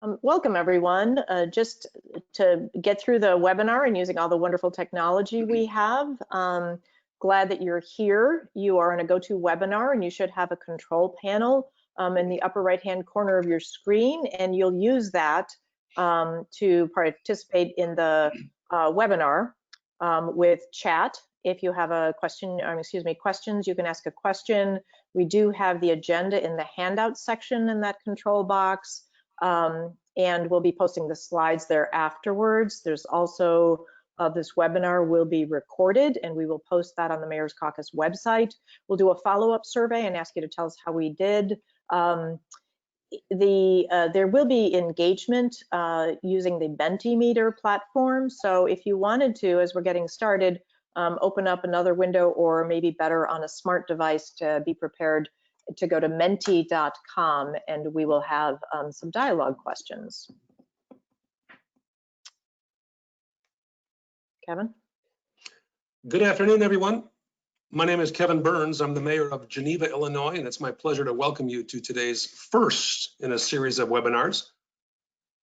Welcome everyone. Just to get through the webinar and using all the wonderful technology we have, glad that you're here. You are in a GoToWebinar and you should have a control panel in the upper right hand corner of your screen, and you'll use that to participate in the webinar with chat. If you have a question, questions, you can ask a question. We do have the agenda in the handout section in that control box. And we'll be posting the slides there afterwards. There's also this webinar will be recorded and we will post that on the Mayor's Caucus website. We'll do a follow-up survey and ask you to tell us how we did. There will be engagement using the Mentimeter platform. So if you wanted to, as we're getting started, open up another window, or maybe better on a smart device, to be prepared to go to menti.com, and we will have some dialogue questions. Kevin? Good afternoon, everyone. My name is Kevin Burns. I'm the mayor of Geneva, Illinois, and it's my pleasure to welcome you to today's first in a series of webinars.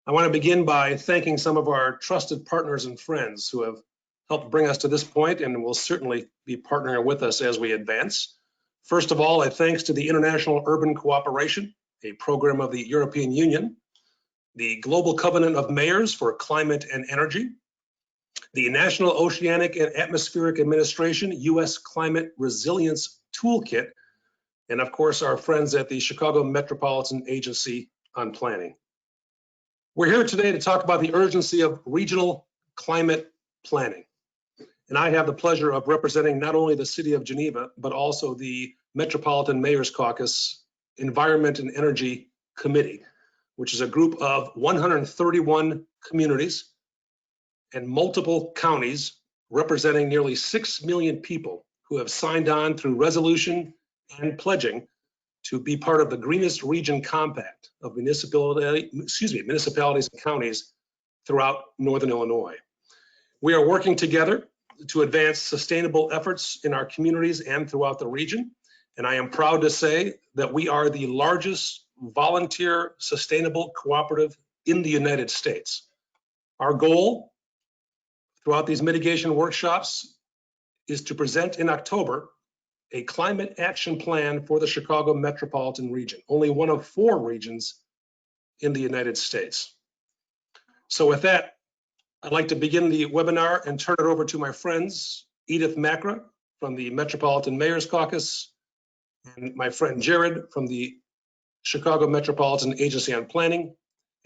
I want to begin by thanking some of our trusted partners and friends who have helped bring us to this point and will certainly be partnering with us as we advance. First of all, a thanks to the International Urban Cooperation, a program of the European Union, the Global Covenant of Mayors for Climate and Energy, the National Oceanic and Atmospheric Administration U.S. Climate Resilience Toolkit, and of course our friends at the Chicago Metropolitan Agency on Planning. We're here today to talk about the urgency of regional climate planning. And I have the pleasure of representing not only the city of Geneva, but also the Metropolitan Mayors Caucus Environment and Energy Committee, which is a group of 131 communities and multiple counties representing nearly 6 million people who have signed on through resolution and pledging to be part of the Greenest Region Compact of municipalities and counties throughout Northern Illinois. We are working together to advance sustainable efforts in our communities and throughout the region. And I am proud to say that we are the largest volunteer sustainable cooperative in the United States. Our goal throughout these mitigation workshops is to present in October a climate action plan for the Chicago metropolitan region, only one of 4 regions in the United States. So with that, I'd like to begin the webinar and turn it over to my friends, Edith Macra from the Metropolitan Mayors Caucus, and my friend Jared from the Chicago Metropolitan Agency on Planning,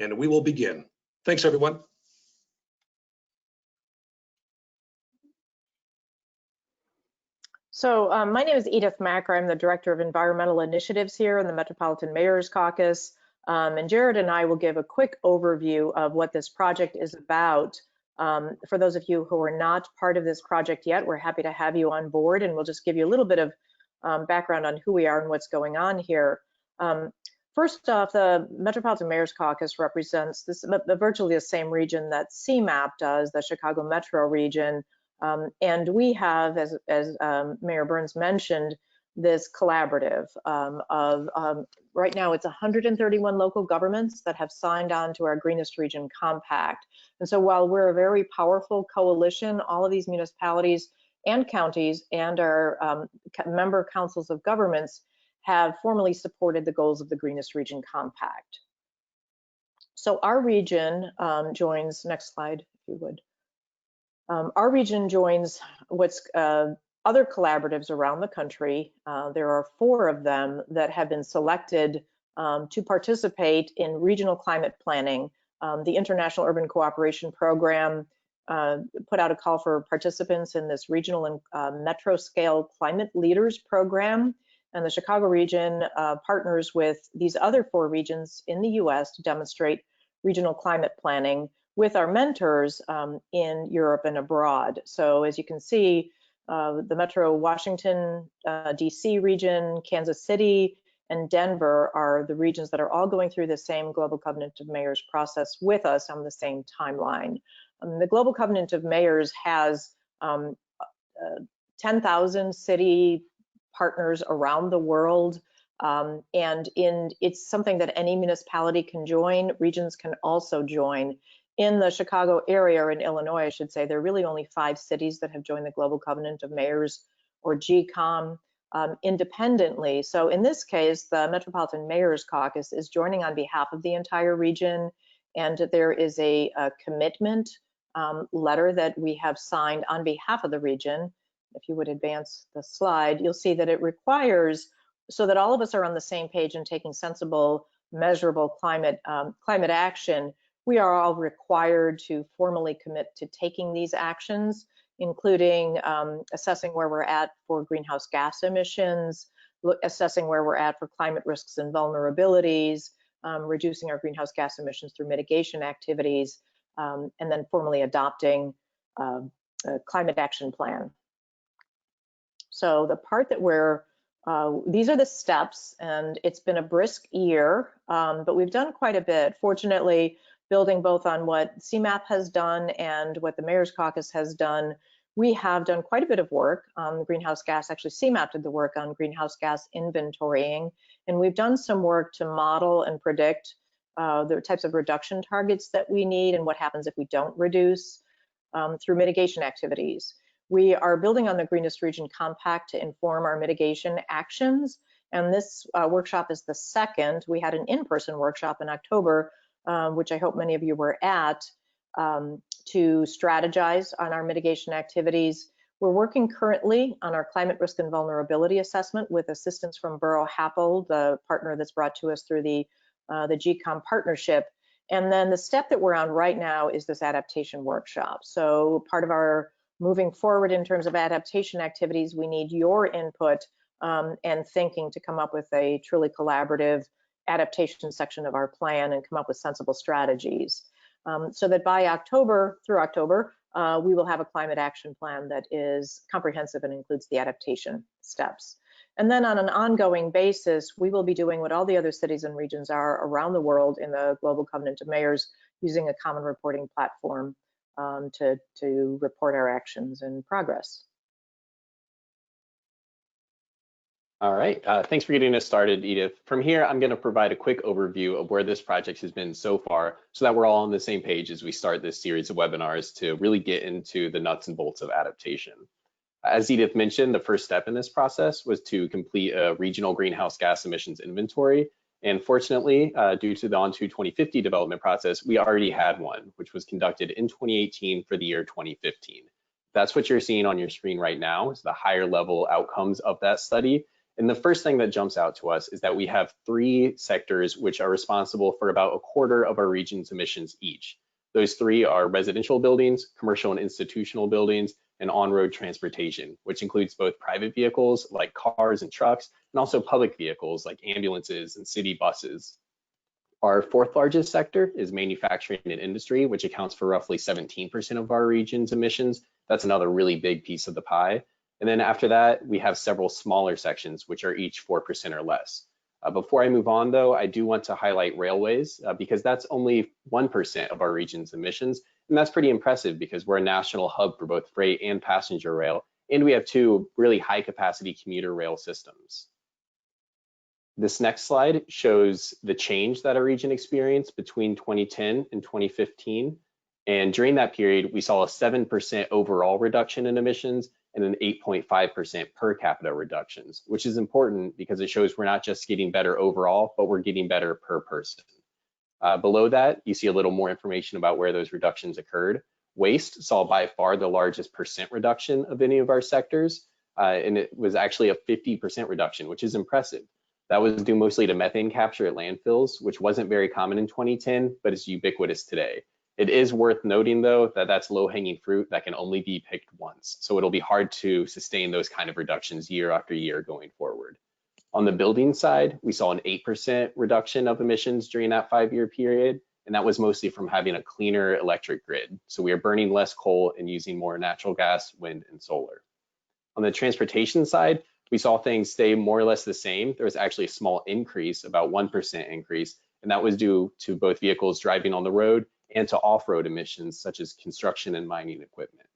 and we will begin. Thanks, everyone. So my name is Edith Macra. I'm the Director of Environmental Initiatives here in the Metropolitan Mayors Caucus. And Jared and I will give a quick overview of what this project is about. For those of you who are not part of this project yet, we're happy to have you on board, and we'll just give you a little bit of background on who we are and what's going on here. First off, the Metropolitan Mayors Caucus represents virtually the same region that CMAP does, the Chicago Metro region. And we have, as Mayor Burns mentioned, this collaborative right now it's 131 local governments that have signed on to our Greenest Region Compact. And so while we're a very powerful coalition, all of these municipalities and counties and our member councils of governments have formally supported the goals of the Greenest Region Compact. So our region joins, next slide if you would. Our region joins what's other collaboratives around the country. There are 4 of them that have been selected to participate in regional climate planning. The International Urban Cooperation Program put out a call for participants in this regional and metro scale climate leaders program. And the Chicago region partners with these other 4 regions in the US to demonstrate regional climate planning with our mentors in Europe and abroad. So as you can see, the Metro Washington, DC region, Kansas City, and Denver are the regions that are all going through the same Global Covenant of Mayors process with us on the same timeline. The Global Covenant of Mayors has 10,000 city partners around the world And it's something that any municipality can join. Regions can also join. In the Chicago area, or in Illinois, I should say, there are really only 5 cities that have joined the Global Covenant of Mayors, or GCOM, independently. So in this case, the Metropolitan Mayors Caucus is joining on behalf of the entire region, and there is a commitment letter that we have signed on behalf of the region. If you would advance the slide, you'll see that it requires, so that all of us are on the same page and taking sensible, measurable climate action, we are all required to formally commit to taking these actions, including assessing where we're at for greenhouse gas emissions, assessing where we're at for climate risks and vulnerabilities, reducing our greenhouse gas emissions through mitigation activities, and then formally adopting a climate action plan. So the part that these are the steps, and it's been a brisk year, but we've done quite a bit. Fortunately, building both on what CMAP has done and what the Mayor's Caucus has done, we have done quite a bit of work on greenhouse gas. Actually, CMAP did the work on greenhouse gas inventorying, and we've done some work to model and predict the types of reduction targets that we need and what happens if we don't reduce through mitigation activities. We are building on the Greenest Region Compact to inform our mitigation actions, and this workshop is the second. We had an in-person workshop in October, which I hope many of you were at, to strategize on our mitigation activities. We're working currently on our climate risk and vulnerability assessment with assistance from Borough Happel, the partner that's brought to us through the GCOM partnership. And then the step that we're on right now is this adaptation workshop. So part of our moving forward in terms of adaptation activities, we need your input and thinking to come up with a truly collaborative adaptation section of our plan and come up with sensible strategies. So that by October, through October, we will have a climate action plan that is comprehensive and includes the adaptation steps. And then on an ongoing basis, we will be doing what all the other cities and regions are around the world in the Global Covenant of Mayors, using a common reporting platform to report our actions and progress. All right, thanks for getting us started, Edith. From here, I'm going to provide a quick overview of where this project has been so far so that we're all on the same page as we start this series of webinars to really get into the nuts and bolts of adaptation. As Edith mentioned, the first step in this process was to complete a regional greenhouse gas emissions inventory. And fortunately, due to the On to 2050 development process, we already had one, which was conducted in 2018 for the year 2015. That's what you're seeing on your screen right now, is the higher level outcomes of that study. And the first thing that jumps out to us is that we have 3 sectors which are responsible for about a quarter of our region's emissions each. Those 3 are residential buildings, commercial and institutional buildings, and on-road transportation, which includes both private vehicles like cars and trucks, and also public vehicles like ambulances and city buses. Our 4th largest sector is manufacturing and industry, which accounts for roughly 17% of our region's emissions. That's another really big piece of the pie. And then after that, we have several smaller sections, which are each 4% or less. Before I move on, though, I do want to highlight railways because that's only 1% of our region's emissions. And that's pretty impressive because we're a national hub for both freight and passenger rail. And we have 2 really high capacity commuter rail systems. This next slide shows the change that our region experienced between 2010 and 2015. And during that period, we saw a 7% overall reduction in emissions and an 8.5% per capita reductions, which is important because it shows we're not just getting better overall, but we're getting better per person. Below that, you see a little more information about where those reductions occurred. Waste saw by far the largest percent reduction of any of our sectors, and it was actually a 50% reduction, which is impressive. That was due mostly to methane capture at landfills, which wasn't very common in 2010, but is ubiquitous today. It is worth noting, though, that that's low-hanging fruit that can only be picked once. So it'll be hard to sustain those kind of reductions year after year going forward. On the building side, we saw an 8% reduction of emissions during that 5-year period, and that was mostly from having a cleaner electric grid. So we are burning less coal and using more natural gas, wind, and solar. On the transportation side, we saw things stay more or less the same. There was actually a small increase, about 1% increase, and that was due to both vehicles driving on the road and to off-road emissions such as construction and mining equipment.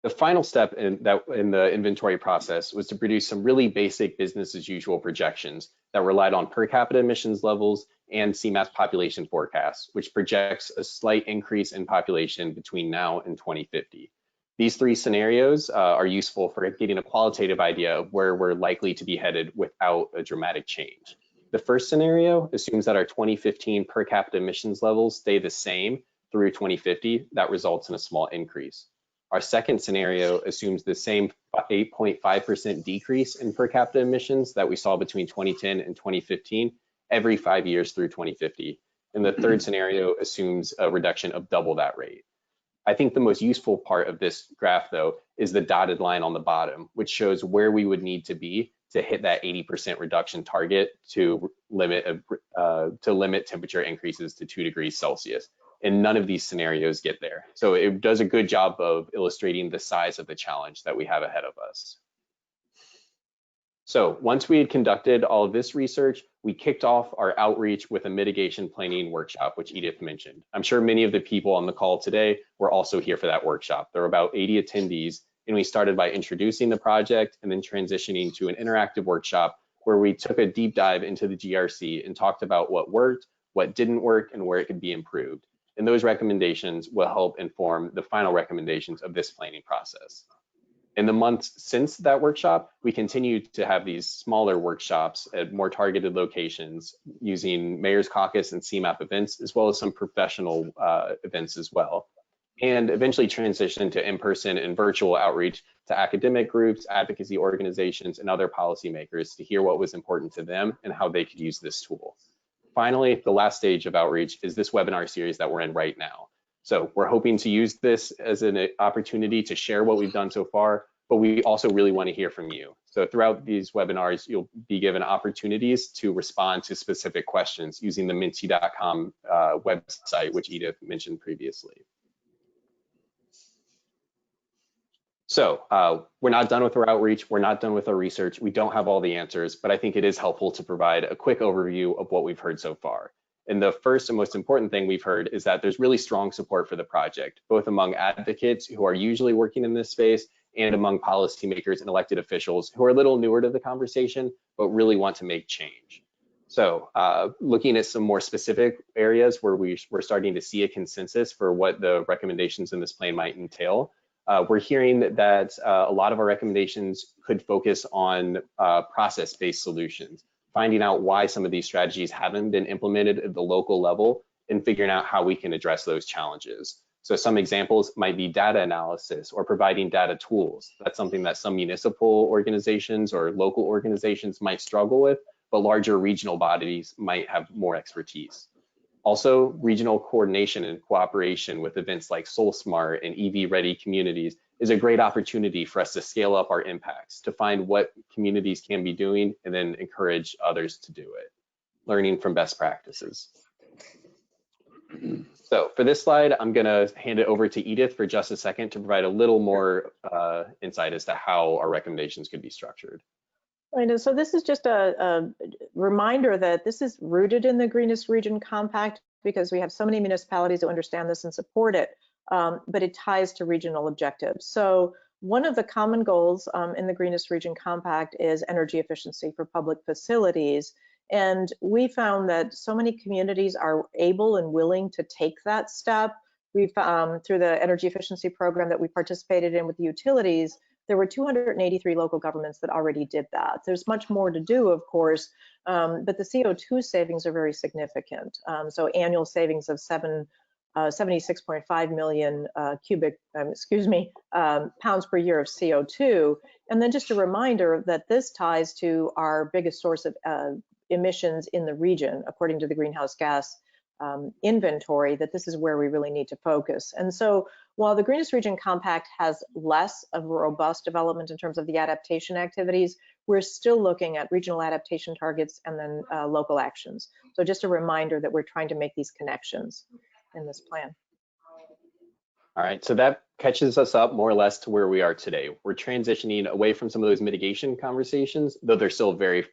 The final step in the inventory process was to produce some really basic business as usual projections that relied on per capita emissions levels and CMAP population forecasts, which projects a slight increase in population between now and 2050. These three scenarios are useful for getting a qualitative idea of where we're likely to be headed without a dramatic change. The first scenario assumes that our 2015 per capita emissions levels stay the same through 2050. That results in a small increase. Our second scenario assumes the same 8.5% decrease in per capita emissions that we saw between 2010 and 2015 every 5 years through 2050. And the third scenario assumes a reduction of double that rate. I think the most useful part of this graph, though, is the dotted line on the bottom, which shows where we would need to be to hit that 80% reduction target to limit temperature increases to 2 degrees Celsius. And none of these scenarios get there. So it does a good job of illustrating the size of the challenge that we have ahead of us. So once we had conducted all of this research, we kicked off our outreach with a mitigation planning workshop, which Edith mentioned. I'm sure many of the people on the call today were also here for that workshop. There were about 80 attendees, and we started by introducing the project and then transitioning to an interactive workshop where we took a deep dive into the GRC and talked about what worked, what didn't work, and where it could be improved. And those recommendations will help inform the final recommendations of this planning process. In the months since that workshop, we continued to have these smaller workshops at more targeted locations using Mayors Caucus and CMAP events, as well as some professional events as well, and eventually transitioned to in-person and virtual outreach to academic groups, advocacy organizations, and other policymakers to hear what was important to them and how they could use this tool. Finally, the last stage of outreach is this webinar series that we're in right now. So we're hoping to use this as an opportunity to share what we've done so far, but we also really want to hear from you. So throughout these webinars, you'll be given opportunities to respond to specific questions using the minty.com website, which Edith mentioned previously. So we're not done with our outreach. We're not done with our research. We don't have all the answers, but I think it is helpful to provide a quick overview of what we've heard so far. And the first and most important thing we've heard is that there's really strong support for the project, both among advocates who are usually working in this space and among policymakers and elected officials who are a little newer to the conversation, but really want to make change. So looking at some more specific areas where we're starting to see a consensus for what the recommendations in this plan might entail. We're hearing that a lot of our recommendations could focus on process-based solutions, finding out why some of these strategies haven't been implemented at the local level and figuring out how we can address those challenges. So some examples might be data analysis or providing data tools. That's something that some municipal organizations or local organizations might struggle with, but larger regional bodies might have more expertise. Also, regional coordination and cooperation with events like SoulSmart and EV-ready communities is a great opportunity for us to scale up our impacts, to find what communities can be doing and then encourage others to do it, learning from best practices. So for this slide, I'm gonna hand it over to Edith for just a second to provide a little more insight as to how our recommendations could be structured. Right, so this is just a reminder that this is rooted in the Greenest Region Compact because we have so many municipalities who understand this and support it, but it ties to regional objectives. So one of the common goals in the Greenest Region Compact is energy efficiency for public facilities. And we found that so many communities are able and willing to take that step. We've, through the energy efficiency program that we participated in with the utilities, there were 283 local governments that already did that. There's much more to do, of course, but the CO2 savings are very significant. So annual savings of 76.5 million pounds per year of CO2. And then just a reminder that this ties to our biggest source of emissions in the region, according to the greenhouse gas inventory, that this is where we really need to focus. And so while the Greenest Region Compact has less of a robust development in terms of the adaptation activities, we're still looking at regional adaptation targets and then local actions. So just a reminder that we're trying to make these connections in this plan. All right, so that catches us up more or less to where we are today. We're transitioning away from some of those mitigation conversations, though they're still very,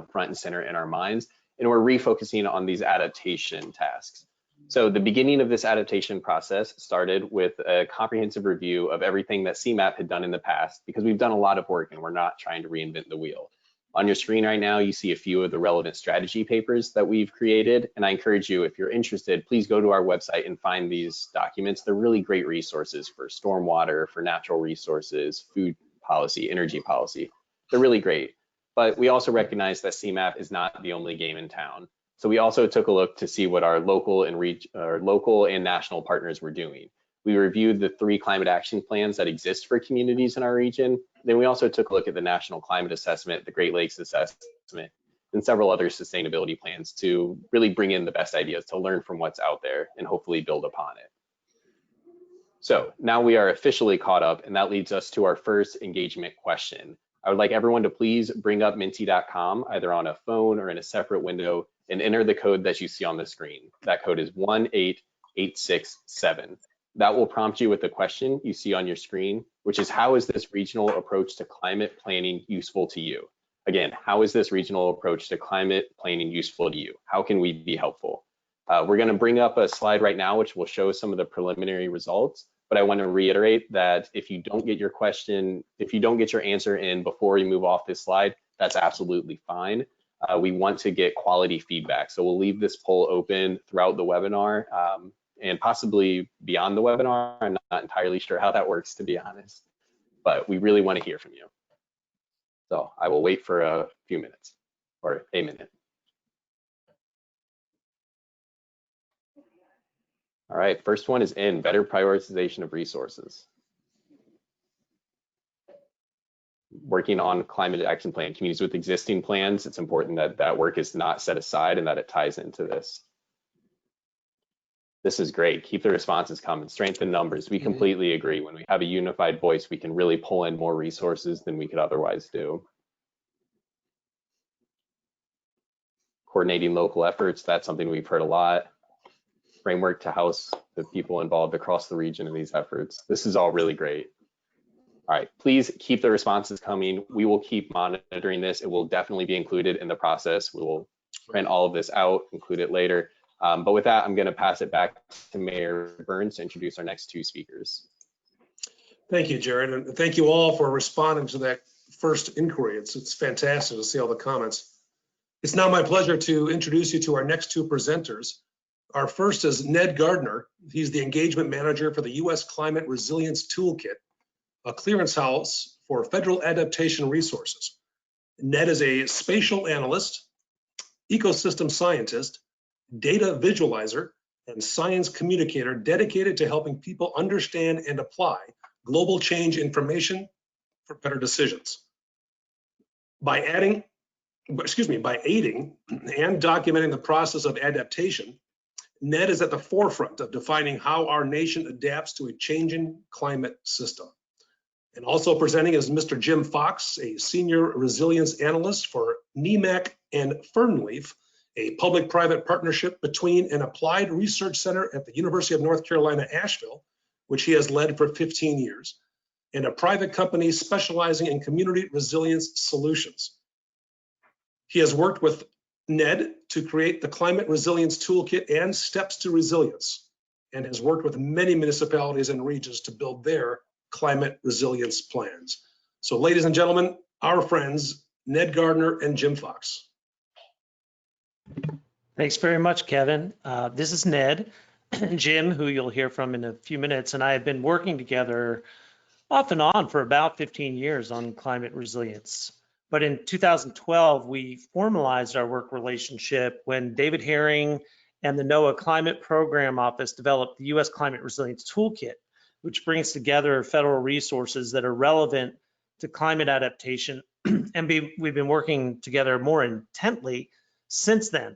front and center in our minds, and we're refocusing on these adaptation tasks. So the beginning of this adaptation process started with a comprehensive review of everything that CMAP had done in the past, because we've done a lot of work and we're not trying to reinvent the wheel. On your screen right now, you see a few of the relevant strategy papers that we've created. And I encourage you, if you're interested, please go to our website and find these documents. They're really great resources for stormwater, for natural resources, food policy, energy policy. They're really great. But we also recognize that CMAP is not the only game in town. So we also took a look to see what our local and national partners were doing. We reviewed the 3 climate action plans that exist for communities in our region. Then we also took a look at the National Climate Assessment, the Great Lakes Assessment, and several other sustainability plans to really bring in the best ideas, to learn from what's out there and hopefully build upon it. So now we are officially caught up, and that leads us to our first engagement question. I would like everyone to please bring up Minty.com, either on a phone or in a separate window, and enter the code that you see on the screen. That code is 18867. That will prompt you with the question you see on your screen, which is, how is this regional approach to climate planning useful to you? Again, how is this regional approach to climate planning useful to you? How can we be helpful? We're going to bring up a slide right now, which will show some of the preliminary results. But I want to reiterate that if you don't get your question, if you don't get your answer in before you move off this slide, that's absolutely fine. We want to get quality feedback. So we'll leave this poll open throughout the webinar and possibly beyond the webinar. I'm not entirely sure how that works, to be honest, but we really want to hear from you. So I will wait for a few minutes or a minute. All right, first one is in, better prioritization of resources. Working on climate action plan, communities with existing plans, it's important that that work is not set aside and that it ties into this. This is great, keep the responses coming, strengthen numbers. We completely agree. When we have a unified voice, we can really pull in more resources than we could otherwise do. Coordinating local efforts, that's something we've heard a lot. Framework to house the people involved across the region in these efforts. This is all really great. All right, please keep the responses coming. We will keep monitoring this. It will definitely be included in the process. We will print all of this out, include it later. But with that, I'm going to pass it back to Mayor Burns to introduce our next 2 speakers. Thank you, Jared, and thank you all for responding to that first inquiry. It's fantastic to see all the comments. It's now my pleasure to introduce you to our next 2 presenters. Our first is Ned Gardner. He's the engagement manager for the U.S. Climate Resilience Toolkit, a clearinghouse for federal adaptation resources. Ned is a spatial analyst, ecosystem scientist, data visualizer, and science communicator dedicated to helping people understand and apply global change information for better decisions. By aiding and documenting the process of adaptation, Ned is at the forefront of defining how our nation adapts to a changing climate system. And also presenting is Mr. Jim Fox, a senior resilience analyst for NEMAC and Fernleaf, a public-private partnership between an applied research center at the University of North Carolina, Asheville, which he has led for 15 years, and a private company specializing in community resilience solutions. He has worked with Ned to create the Climate Resilience Toolkit and Steps to Resilience, and has worked with many municipalities and regions to build their climate resilience plans. So ladies and gentlemen, our friends, Ned Gardner and Jim Fox. Thanks very much, Kevin. This is Ned. Jim, who you'll hear from in a few minutes, and I have been working together off and on for about 15 years on climate resilience. But in 2012, we formalized our work relationship when David Herring and the NOAA Climate Program Office developed the U.S. Climate Resilience Toolkit, which brings together federal resources that are relevant to climate adaptation. And we've been working together more intently since then.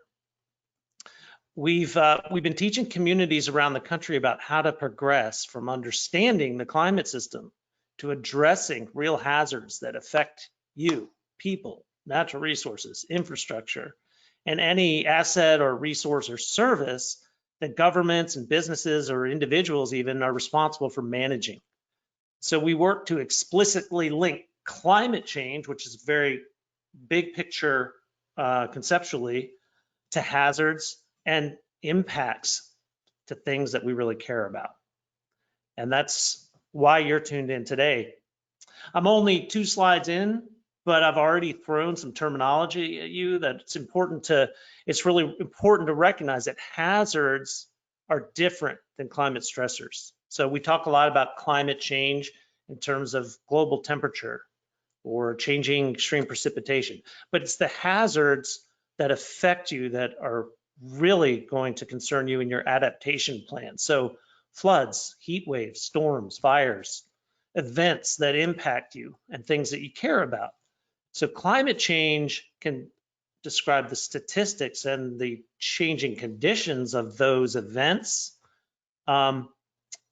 We've been teaching communities around the country about how to progress from understanding the climate system to addressing real hazards that affect you, people, natural resources, infrastructure, and any asset or resource or service that governments and businesses or individuals even are responsible for managing. So we work to explicitly link climate change, which is very big picture conceptually, to hazards and impacts to things that we really care about. And that's why you're tuned in today. I'm only 2 slides in, but I've already thrown some terminology at you that it's really important to recognize that hazards are different than climate stressors. So we talk a lot about climate change in terms of global temperature or changing extreme precipitation, but it's the hazards that affect you that are really going to concern you in your adaptation plan. So floods, heat waves, storms, fires, events that impact you and things that you care about. So climate change can describe the statistics and the changing conditions of those events.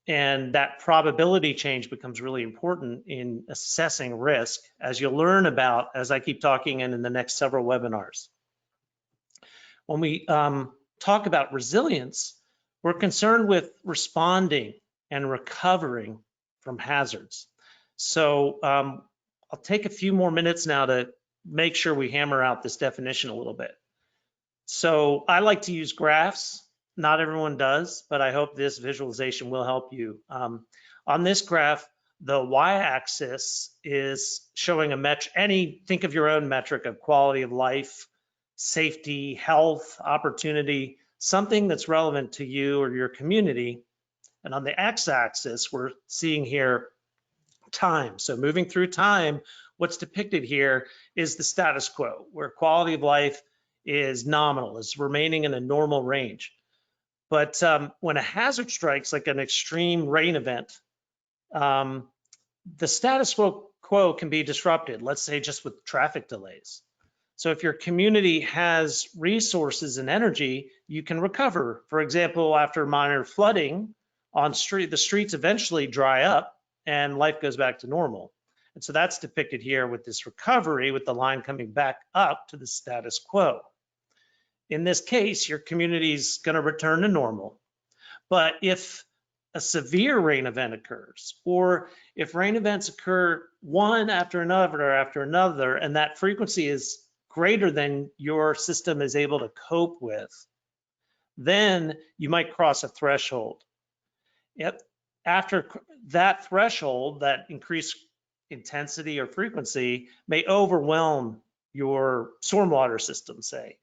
And that probability change becomes really important in assessing risk, as you'll learn about as I keep talking and in the next several webinars. When we talk about resilience, we're concerned with responding and recovering from hazards. So I'll take a few more minutes now to make sure we hammer out this definition a little bit. So I like to use graphs. Not everyone does, but I hope this visualization will help you. On this graph, the y-axis is showing think of your own metric of quality of life, safety, health, opportunity, something that's relevant to you or your community. And on the x-axis, we're seeing here time. So moving through time, what's depicted here is the status quo, where quality of life is nominal, is remaining in a normal range. But when a hazard strikes, like an extreme rain event, the status quo can be disrupted, let's say just with traffic delays. So if your community has resources and energy, you can recover. For example, after minor flooding on the streets eventually dry up and life goes back to normal. And so that's depicted here with this recovery, with the line coming back up to the status quo. In this case, your community's going to return to normal. But if a severe rain event occurs, or if rain events occur one after another, and that frequency is greater than your system is able to cope with, then you might cross a threshold. Yep. After that threshold, that increased intensity or frequency may overwhelm your stormwater system, say.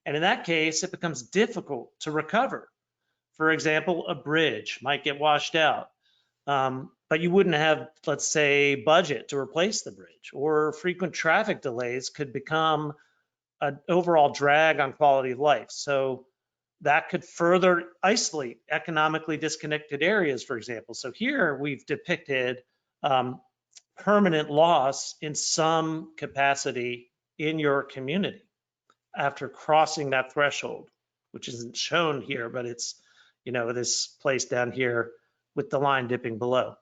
And in that case, it becomes difficult to recover. For example, a bridge might get washed out, but you wouldn't have, let's say, budget to replace the bridge, or frequent traffic delays could become an overall drag on quality of life. So that could further isolate economically disconnected areas, for example. So here we've depicted permanent loss in some capacity in your community after crossing that threshold, which isn't shown here, but it's, this place down here with the line dipping below.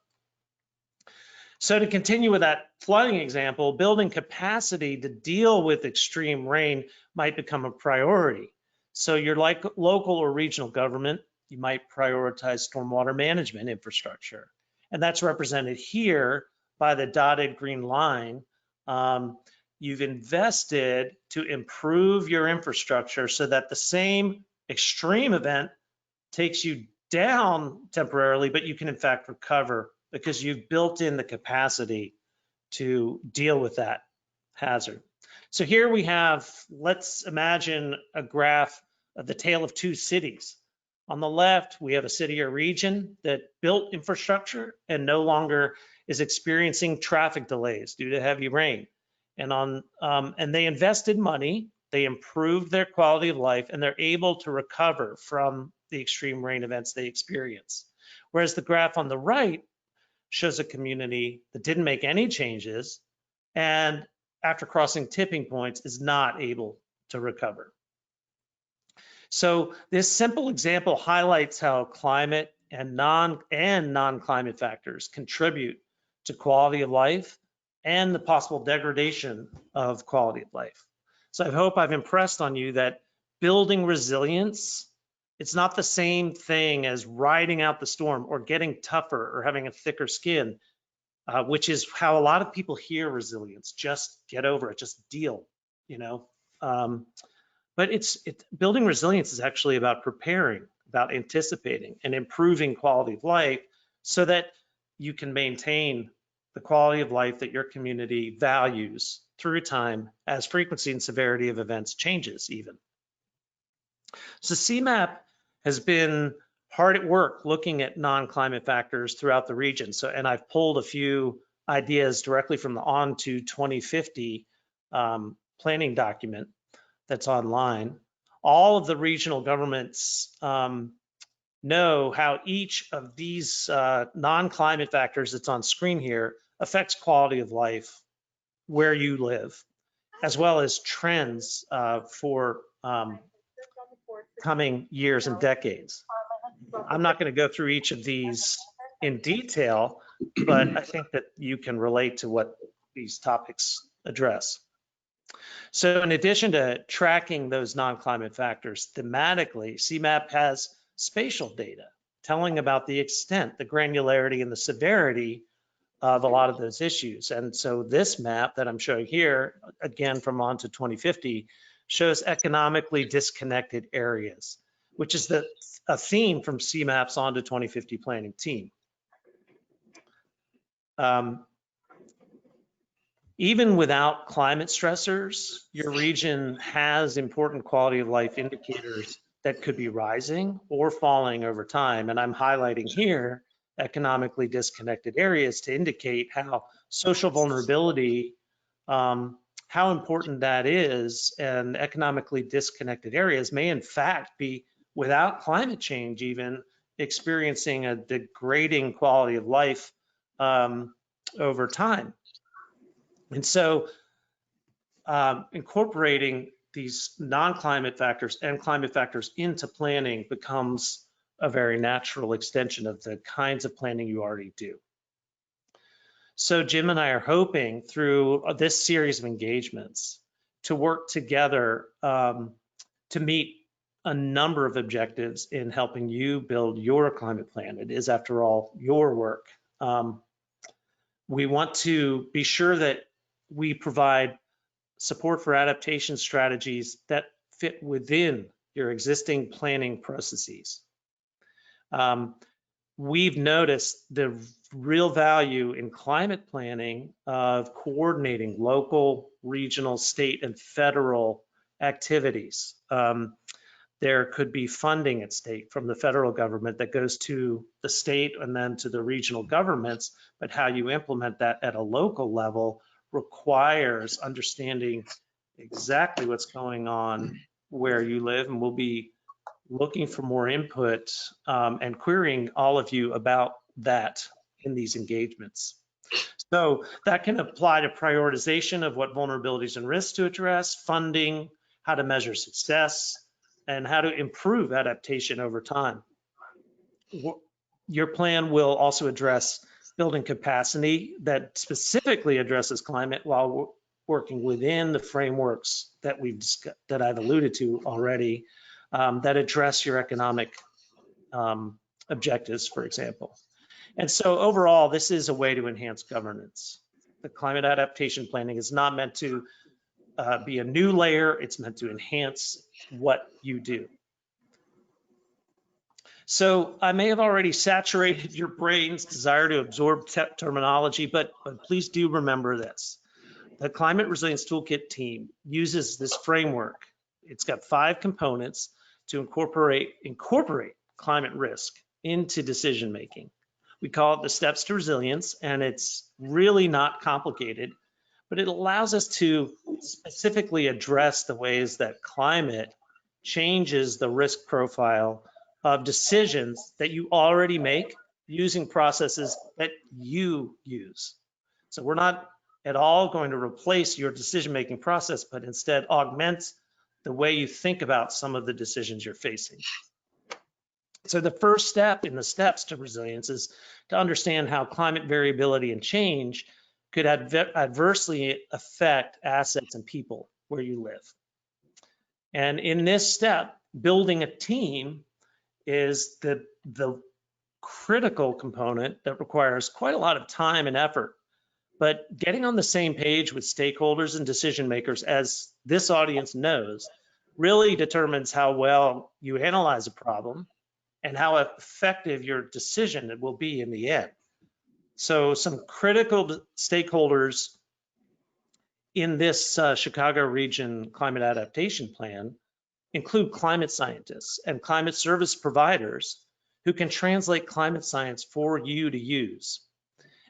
So to continue with that flooding example, building capacity to deal with extreme rain might become a priority. So your local or regional government, you might prioritize stormwater management infrastructure. And that's represented here by the dotted green line. You've invested to improve your infrastructure so that the same extreme event takes you down temporarily, but you can in fact recover because you've built in the capacity to deal with that hazard. So here we have, let's imagine a graph of the tale of two cities. On the left, we have a city or region that built infrastructure and no longer is experiencing traffic delays due to heavy rain. And they invested money, they improved their quality of life, and they're able to recover from the extreme rain events they experience. Whereas the graph on the right shows a community that didn't make any changes and after crossing tipping points is not able to recover. So this simple example highlights how climate and non-climate factors contribute to quality of life and the possible degradation of quality of life. So I hope I've impressed on you that building resilience, it's not the same thing as riding out the storm or getting tougher or having a thicker skin, which is how a lot of people hear resilience. Just get over it, just deal, But building resilience is actually about preparing about anticipating and improving quality of life so that you can maintain the quality of life that your community values through time as frequency and severity of events changes even. So CMAP has been hard at work looking at non-climate factors throughout the region. So, and I've pulled a few ideas directly from the On to 2050 planning document that's online. All of the regional governments know how each of these non-climate factors that's on screen here affects quality of life where you live, as well as trends for coming years and decades. I'm not going to go through each of these in detail, but I think that you can relate to what these topics address. So in addition to tracking those non-climate factors thematically, CMAP has spatial data telling about the extent, the granularity, and the severity of a lot of those issues. And so this map that I'm showing here, again from On to 2050, shows economically disconnected areas, which is a theme from CMAP's On to 2050 planning team. Even without climate stressors, your region has important quality of life indicators that could be rising or falling over time. And I'm highlighting here economically disconnected areas to indicate how social vulnerability, how important that is, and economically disconnected areas may in fact be, without climate change even, experiencing a degrading quality of life over time. And so incorporating these non-climate factors and climate factors into planning becomes a very natural extension of the kinds of planning you already do. So Jim and I are hoping through this series of engagements to work together to meet a number of objectives in helping you build your climate plan. It is, after all, your work. We want to be sure that we provide support for adaptation strategies that fit within your existing planning processes. We've noticed the real value in climate planning of coordinating local, regional, state, and federal activities. There could be funding at stake from the federal government that goes to the state and then to the regional governments, but how you implement that at a local level requires understanding exactly what's going on where you live, and we'll be looking for more input and querying all of you about that in these engagements. So that can apply to prioritization of what vulnerabilities and risks to address, funding, how to measure success, and how to improve adaptation over time. Your plan will also address building capacity that specifically addresses climate while working within the frameworks that I've alluded to already that address your economic objectives, for example. And so overall, this is a way to enhance governance. The climate adaptation planning is not meant to be a new layer, it's meant to enhance what you do. So I may have already saturated your brain's desire to absorb terminology, but please do remember this. The Climate Resilience Toolkit team uses this framework. It's got 5 components to incorporate climate risk into decision making. We call it the steps to resilience, and it's really not complicated, but it allows us to specifically address the ways that climate changes the risk profile of decisions that you already make using processes that you use. So we're not at all going to replace your decision-making process, but instead augment the way you think about some of the decisions you're facing. So the first step in the steps to resilience is to understand how climate variability and change could adversely affect assets and people where you live. And in this step, building a team is the critical component that requires quite a lot of time and effort. But getting on the same page with stakeholders and decision makers, as this audience knows, really determines how well you analyze a problem, and how effective your decision will be in the end. So some critical stakeholders in this Chicago region climate adaptation plan include climate scientists and climate service providers who can translate climate science for you to use.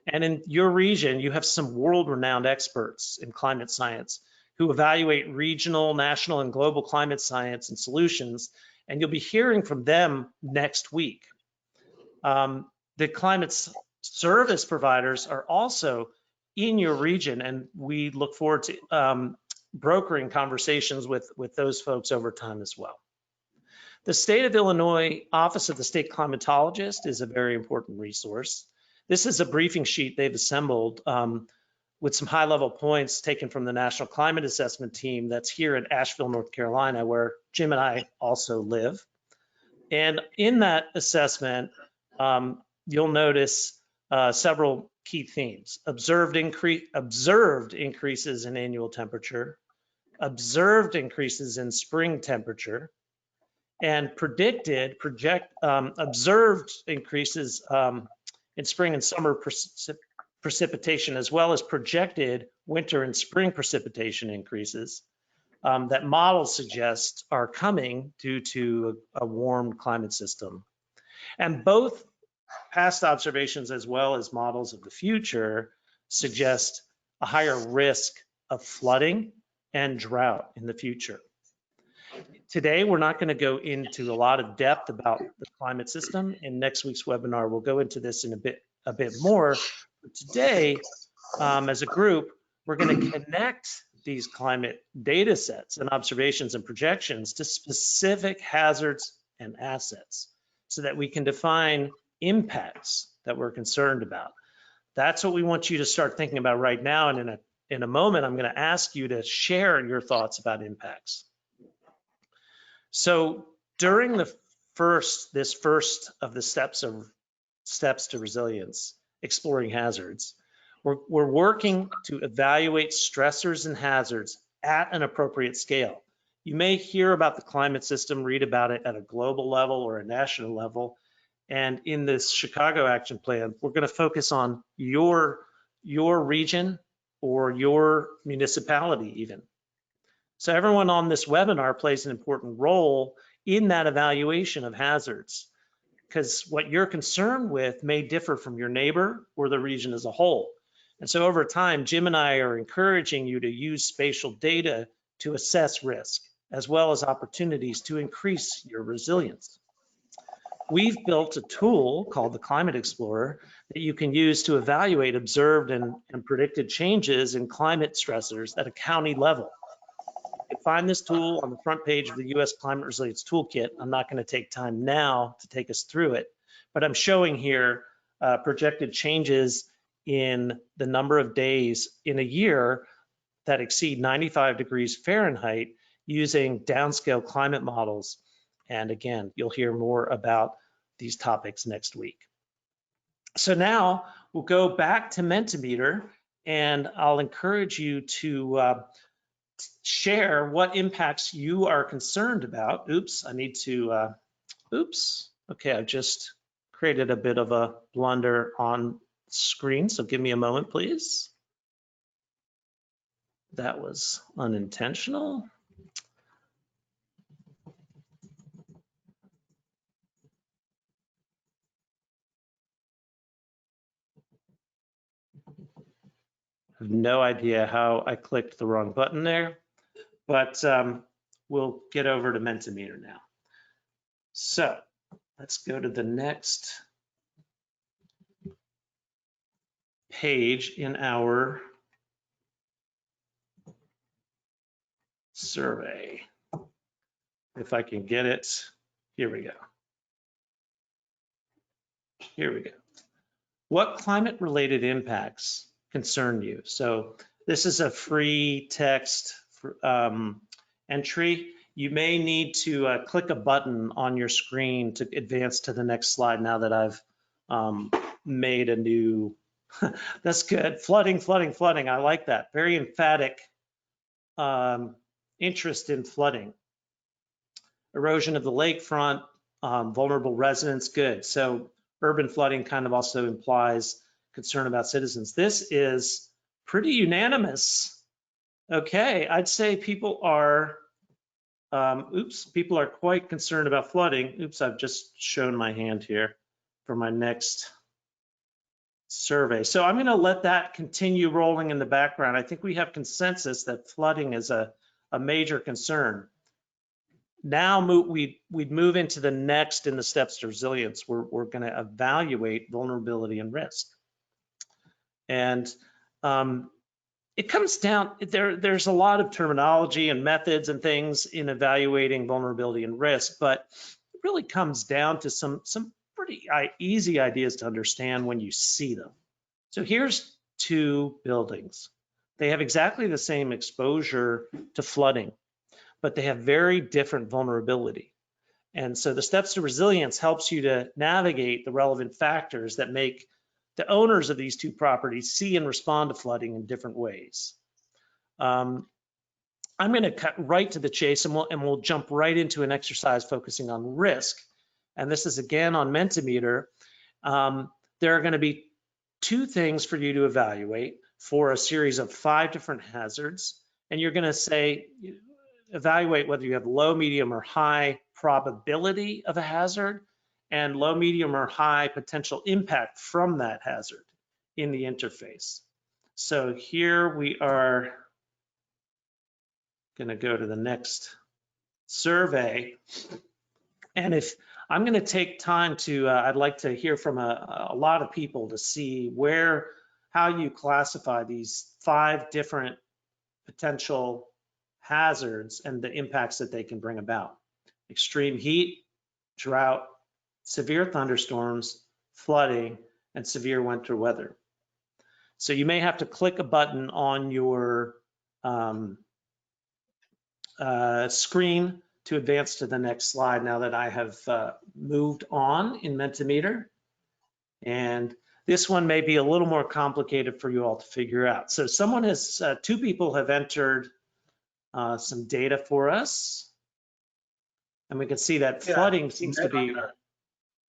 And in your region, you have some world-renowned experts in climate science who evaluate regional, national, and global climate science and solutions, and you'll be hearing from them next week. The climate service providers are also in your region, and we look forward to brokering conversations with those folks over time as well. The State of Illinois Office of the State Climatologist is a very important resource. This is a briefing sheet they've assembled with some high-level points taken from the National Climate Assessment Team that's here in Asheville, North Carolina, where Jim and I also live. And in that assessment, you'll notice several key themes: observed increases in annual temperature, observed increases in spring temperature, and observed increases in spring and summer precipitation, as well as projected winter and spring precipitation increases that models suggest are coming due to a warm climate system. And both past observations as well as models of the future suggest a higher risk of flooding and drought in the future. Today, we're not going to go into a lot of depth about the climate system. In next week's webinar, we'll go into this in a bit more. But today, as a group, we're going to connect these climate data sets and observations and projections to specific hazards and assets so that we can define impacts that we're concerned about. That's what we want you to start thinking about right now. And in a moment, I'm going to ask you to share your thoughts about impacts. So during this first of the steps to resilience, exploring hazards, we're working to evaluate stressors and hazards at an appropriate scale. You may hear about the climate system, read about it at a global level or a national level. And in this Chicago Action Plan, we're going to focus on your region or your municipality even. So everyone on this webinar plays an important role in that evaluation of hazards, because what you're concerned with may differ from your neighbor or the region as a whole. And so over time, Jim and I are encouraging you to use spatial data to assess risk, as well as opportunities to increase your resilience. We've built a tool called the Climate Explorer that you can use to evaluate observed and predicted changes in climate stressors at a county level. You can find this tool on the front page of the U.S. Climate Resilience Toolkit. I'm not going to take time now to take us through it, but I'm showing here projected changes in the number of days in a year that exceed 95 degrees Fahrenheit using downscale climate models. And again, you'll hear more about these topics next week. So now we'll go back to Mentimeter, and I'll encourage you to share what impacts you are concerned about. Oops, I need to, okay, I've just created a bit of a blunder on screen, so give me a moment, please. That was unintentional. I have no idea how I clicked the wrong button there, but we'll get over to Mentimeter now. So let's go to the next page in our survey. If I can get it, here we go. Here we go. What climate-related impacts concern you? So this is a free text entry. You may need to click a button on your screen to advance to the next slide now that I've made a new, that's good. Flooding, flooding, flooding. I like that. Very emphatic interest in flooding. Erosion of the lakefront, Vulnerable residents, good. So urban flooding kind of also implies concern about citizens. This is pretty unanimous. Okay, I'd say people are, people are quite concerned about flooding. Oops, I've just shown my hand here for my next survey. So I'm gonna let that continue rolling in the background. I think we have consensus that flooding is a major concern. Now we'd move into the next in the steps to resilience. We're gonna evaluate vulnerability and risk. And it comes down, there's a lot of terminology and methods and things in evaluating vulnerability and risk, but it really comes down to some pretty easy ideas to understand when you see them. So here's two buildings. They have exactly the same exposure to flooding, but they have very different vulnerability. And so the steps to resilience helps you to navigate the relevant factors that make the owners of these two properties see and respond to flooding in different ways. I'm going to cut right to the chase, and we'll jump right into an exercise focusing on risk. And this is again on Mentimeter. There are going to be two things for you to evaluate for a series of 5 different hazards. And you're going to say, evaluate whether you have low, medium, or high probability of a hazard and low, medium, or high potential impact from that hazard in the interface. So here we are going to go to the next survey. And if I'm going to take time to, I'd like to hear from a lot of people to see how you classify these 5 different potential hazards and the impacts that they can bring about. Extreme heat, drought, severe thunderstorms, flooding, and severe winter weather. So you may have to click a button on your screen to advance to the next slide now that I have moved on in Mentimeter. And this one may be a little more complicated for you all to figure out. So someone has, 2 people have entered some data for us. And we can see that flooding seems to be...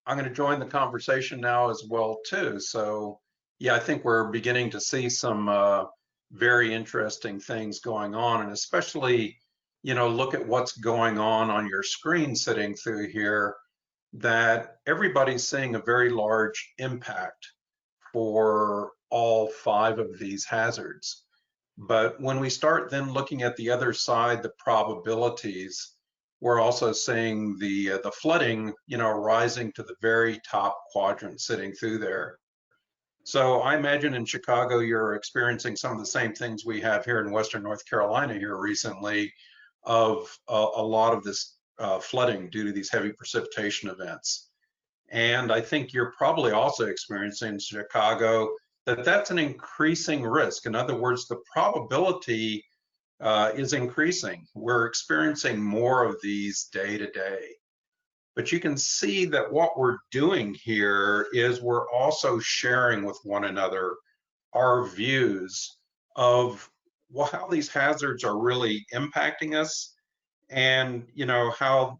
I'm going to join the conversation now as well too. So yeah, I think we're beginning to see some very interesting things going on, and especially, you know, look at what's going on your screen sitting through here, that everybody's seeing a very large impact for all 5 of these hazards. But when we start then looking at the other side, the probabilities, we're also seeing the flooding, you know, rising to the very top quadrant sitting through there. So I imagine in Chicago, you're experiencing some of the same things we have here in Western North Carolina here recently, of a lot of this flooding due to these heavy precipitation events. And I think you're probably also experiencing in Chicago that that's an increasing risk. In other words, the probability is increasing. We're experiencing more of these day to day. But you can see that what we're doing here is we're also sharing with one another our views of how these hazards are really impacting us, and you know how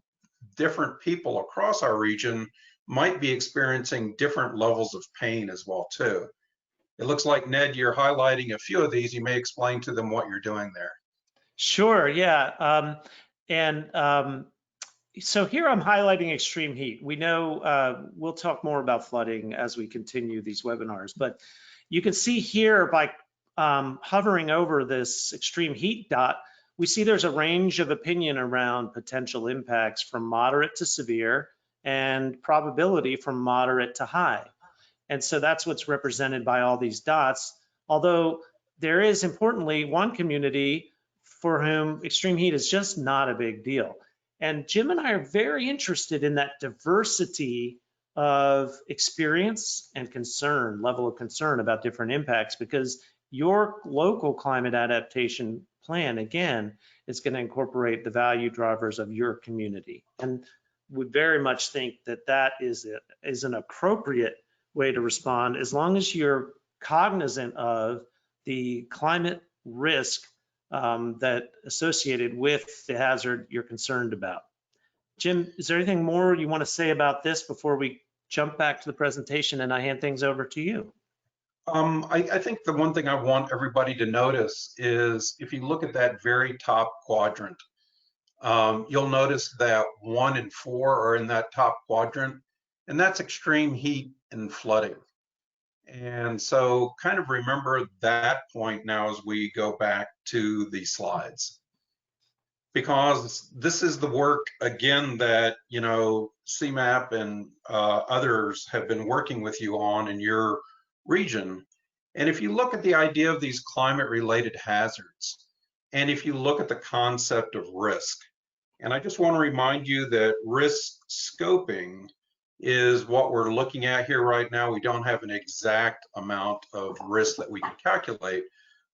different people across our region might be experiencing different levels of pain as well too. It looks like, Ned, you're highlighting a few of these. You may explain to them what you're doing there. Sure, yeah. So here I'm highlighting extreme heat. We know we'll talk more about flooding as we continue these webinars, but you can see here by hovering over this extreme heat dot, we see there's a range of opinion around potential impacts from moderate to severe and probability from moderate to high. And so that's what's represented by all these dots. Although there is, importantly, one community for whom extreme heat is just not a big deal. And Jim and I are very interested in that diversity of experience and concern, level of concern about different impacts, because your local climate adaptation plan, again, is going to incorporate the value drivers of your community. And we very much think that that is an appropriate way to respond, as long as you're cognizant of the climate risk that associated with the hazard you're concerned about. Jim, is there anything more you want to say about this before we jump back to the presentation and I hand things over to you? I think the one thing I want everybody to notice is if you look at that very top quadrant, you'll notice that 1 and 4 are in that top quadrant, and that's extreme heat and flooding. And so kind of remember that point now as we go back to the slides, because this is the work again that, you know, CMAP and others have been working with you on in your region. And if you look at the idea of these climate related hazards, and if you look at the concept of risk, and I just want to remind you that risk scoping is what we're looking at here right now. We don't have an exact amount of risk that we can calculate,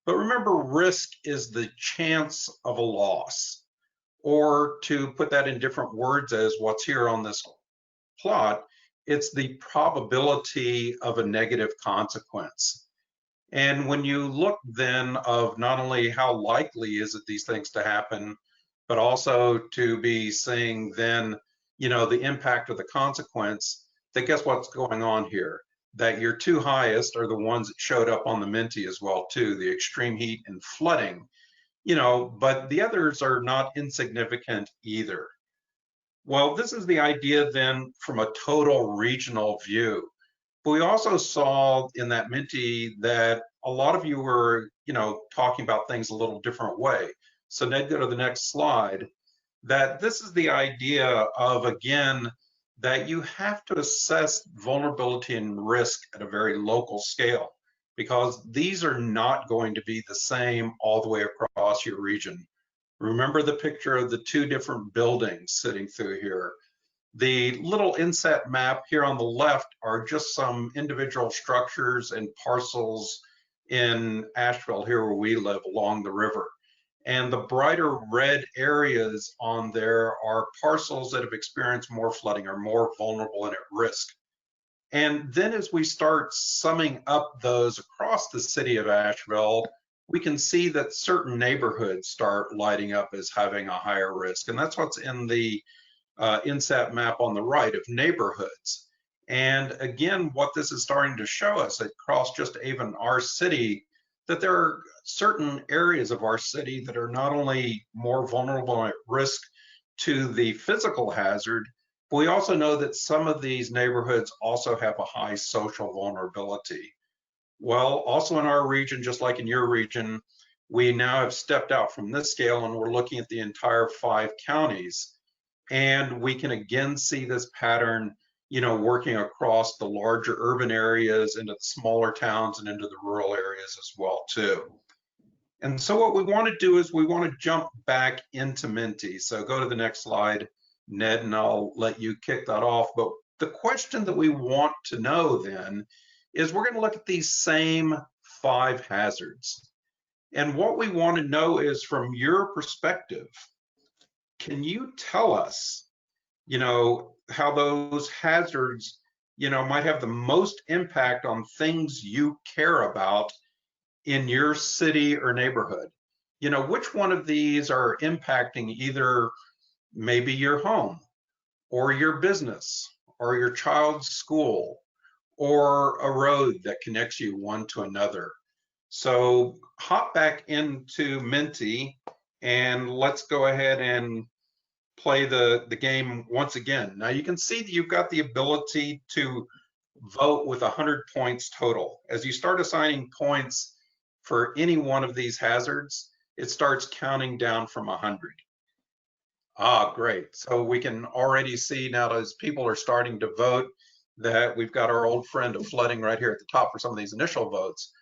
but remember, risk is the chance of a loss, or to put that in different words as what's here on this plot, it's the probability of a negative consequence. And when you look then of not only how likely is it these things to happen, but also to be seeing then, you know, the impact of the consequence, that guess what's going on here? That your two highest are the ones that showed up on the Minty as well too, the extreme heat and flooding, you know, but the others are not insignificant either. Well, this is the idea then from a total regional view. But we also saw in that Minty that a lot of you were, you know, talking about things a little different way. So Ned, go to the next slide. That this is the idea of, again, that you have to assess vulnerability and risk at a very local scale, because these are not going to be the same all the way across your region. Remember the picture of the two different buildings sitting through here. The little inset map here on the left are just some individual structures and parcels in Asheville, here where we live along the river. And the brighter red areas on there are parcels that have experienced more flooding, are more vulnerable and at risk. And then as we start summing up those across the city of Asheville, we can see that certain neighborhoods start lighting up as having a higher risk. And that's what's in the inset map on the right of neighborhoods. And again, what this is starting to show us across just even our city, that there are certain areas of our city that are not only more vulnerable and at risk to the physical hazard, but we also know that some of these neighborhoods also have a high social vulnerability. Well, also in our region, just like in your region, we now have stepped out from this scale and we're looking at the entire 5 counties. And we can again see this pattern, you know, working across the larger urban areas into the smaller towns and into the rural areas as well too. And so what we want to do is we want to jump back into Minty. So go to the next slide, Ned, and I'll let you kick that off. But the question that we want to know then is we're going to look at these same 5 hazards. And what we want to know is, from your perspective, can you tell us, you know, how those hazards, you know, might have the most impact on things you care about in your city or neighborhood? You know, which one of these are impacting either maybe your home or your business or your child's school or a road that connects you one to another? So hop back into Minty and let's go ahead and play the game once again. Now you can see that you've got the ability to vote with 100 points total. As you start assigning points for any one of these hazards, it starts counting down from 100. Ah, great. So we can already see now as people are starting to vote that we've got our old friend of flooding right here at the top for some of these initial votes.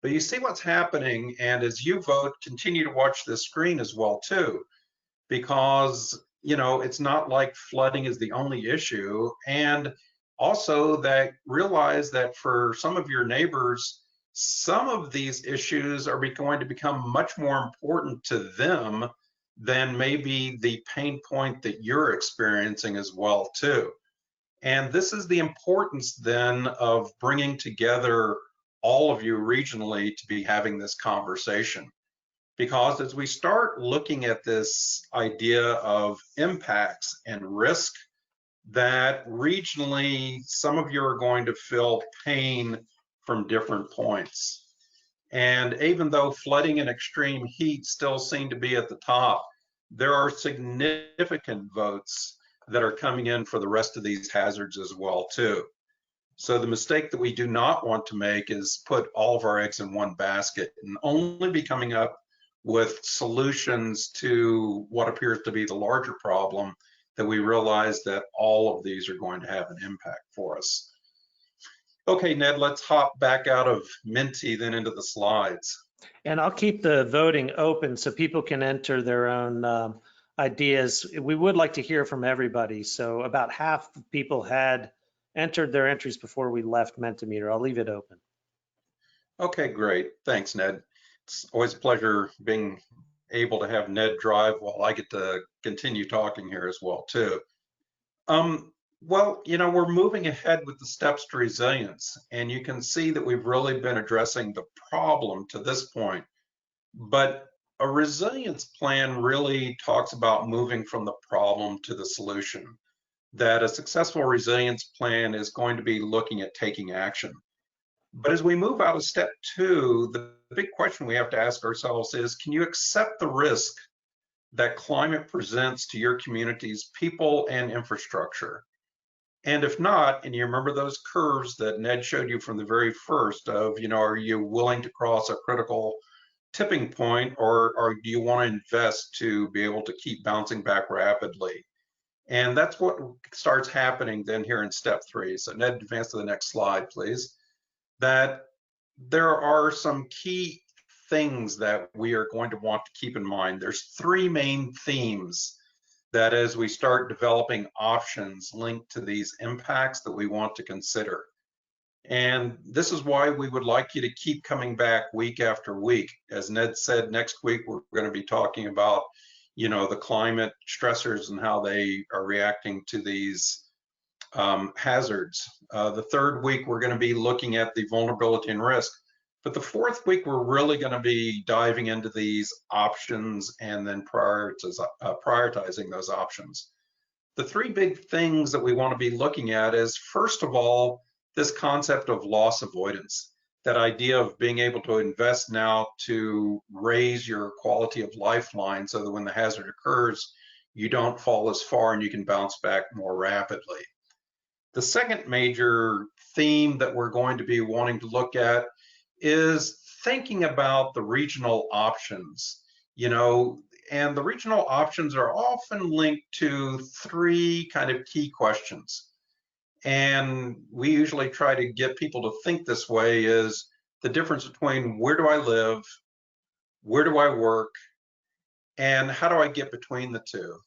But you see what's happening, and as you vote, continue to watch this screen as well too, because, you know, it's not like flooding is the only issue. And also that realize that for some of your neighbors, some of these issues are going to become much more important to them than maybe the pain point that you're experiencing as well too. And this is the importance then of bringing together all of you regionally to be having this conversation. because as we start looking at this idea of impacts and risk, that regionally, some of you are going to feel pain from different points. And even though flooding and extreme heat still seem to be at the top, there are significant votes that are coming in for the rest of these hazards as well too. So the mistake that we do not want to make is put all of our eggs in one basket and only be coming up with solutions to what appears to be the larger problem, that we realize that all of these are going to have an impact for us. Okay, Ned, let's hop back out of Minty then into the slides. And I'll keep the voting open so people can enter their own ideas. We would like to hear from everybody. So about half of people had entered their entries before we left Mentimeter. I'll leave it open. Okay, great. Thanks, Ned. It's always a pleasure being able to have Ned drive while I get to continue talking here as well too. Well, you know, we're moving ahead with the steps to resilience, and you can see that we've really been addressing the problem to this point. But a resilience plan really talks about moving from the problem to the solution, that a successful resilience plan is going to be looking at taking action. But as we move out of step 2, the big question we have to ask ourselves is, can you accept the risk that climate presents to your community's people and infrastructure? And if not, and you remember those curves that Ned showed you from the very first of, you know, are you willing to cross a critical tipping point, or do you want to invest to be able to keep bouncing back rapidly? And that's what starts happening then here in step 3. So Ned, advance to the next slide, please. That there are some key things that we are going to want to keep in mind. There's 3 main themes that as we start developing options linked to these impacts that we want to consider. And this is why we would like you to keep coming back week after week. As Ned said, next week we're going to be talking about, you know, the climate stressors and how they are reacting to these hazards. The 3rd week we're going to be looking at the vulnerability and risk. But the 4th week, we're really going to be diving into these options and then prioritizing those options. The 3 big things that we want to be looking at is, first of all, this concept of loss avoidance, that idea of being able to invest now to raise your quality of lifeline so that when the hazard occurs, you don't fall as far and you can bounce back more rapidly. The second major theme that we're going to be wanting to look at is thinking about the regional options, you know, and the regional options are often linked to 3 kind of key questions. And we usually try to get people to think this way, is the difference between where do I live, where do I work, and how do I get between the 2?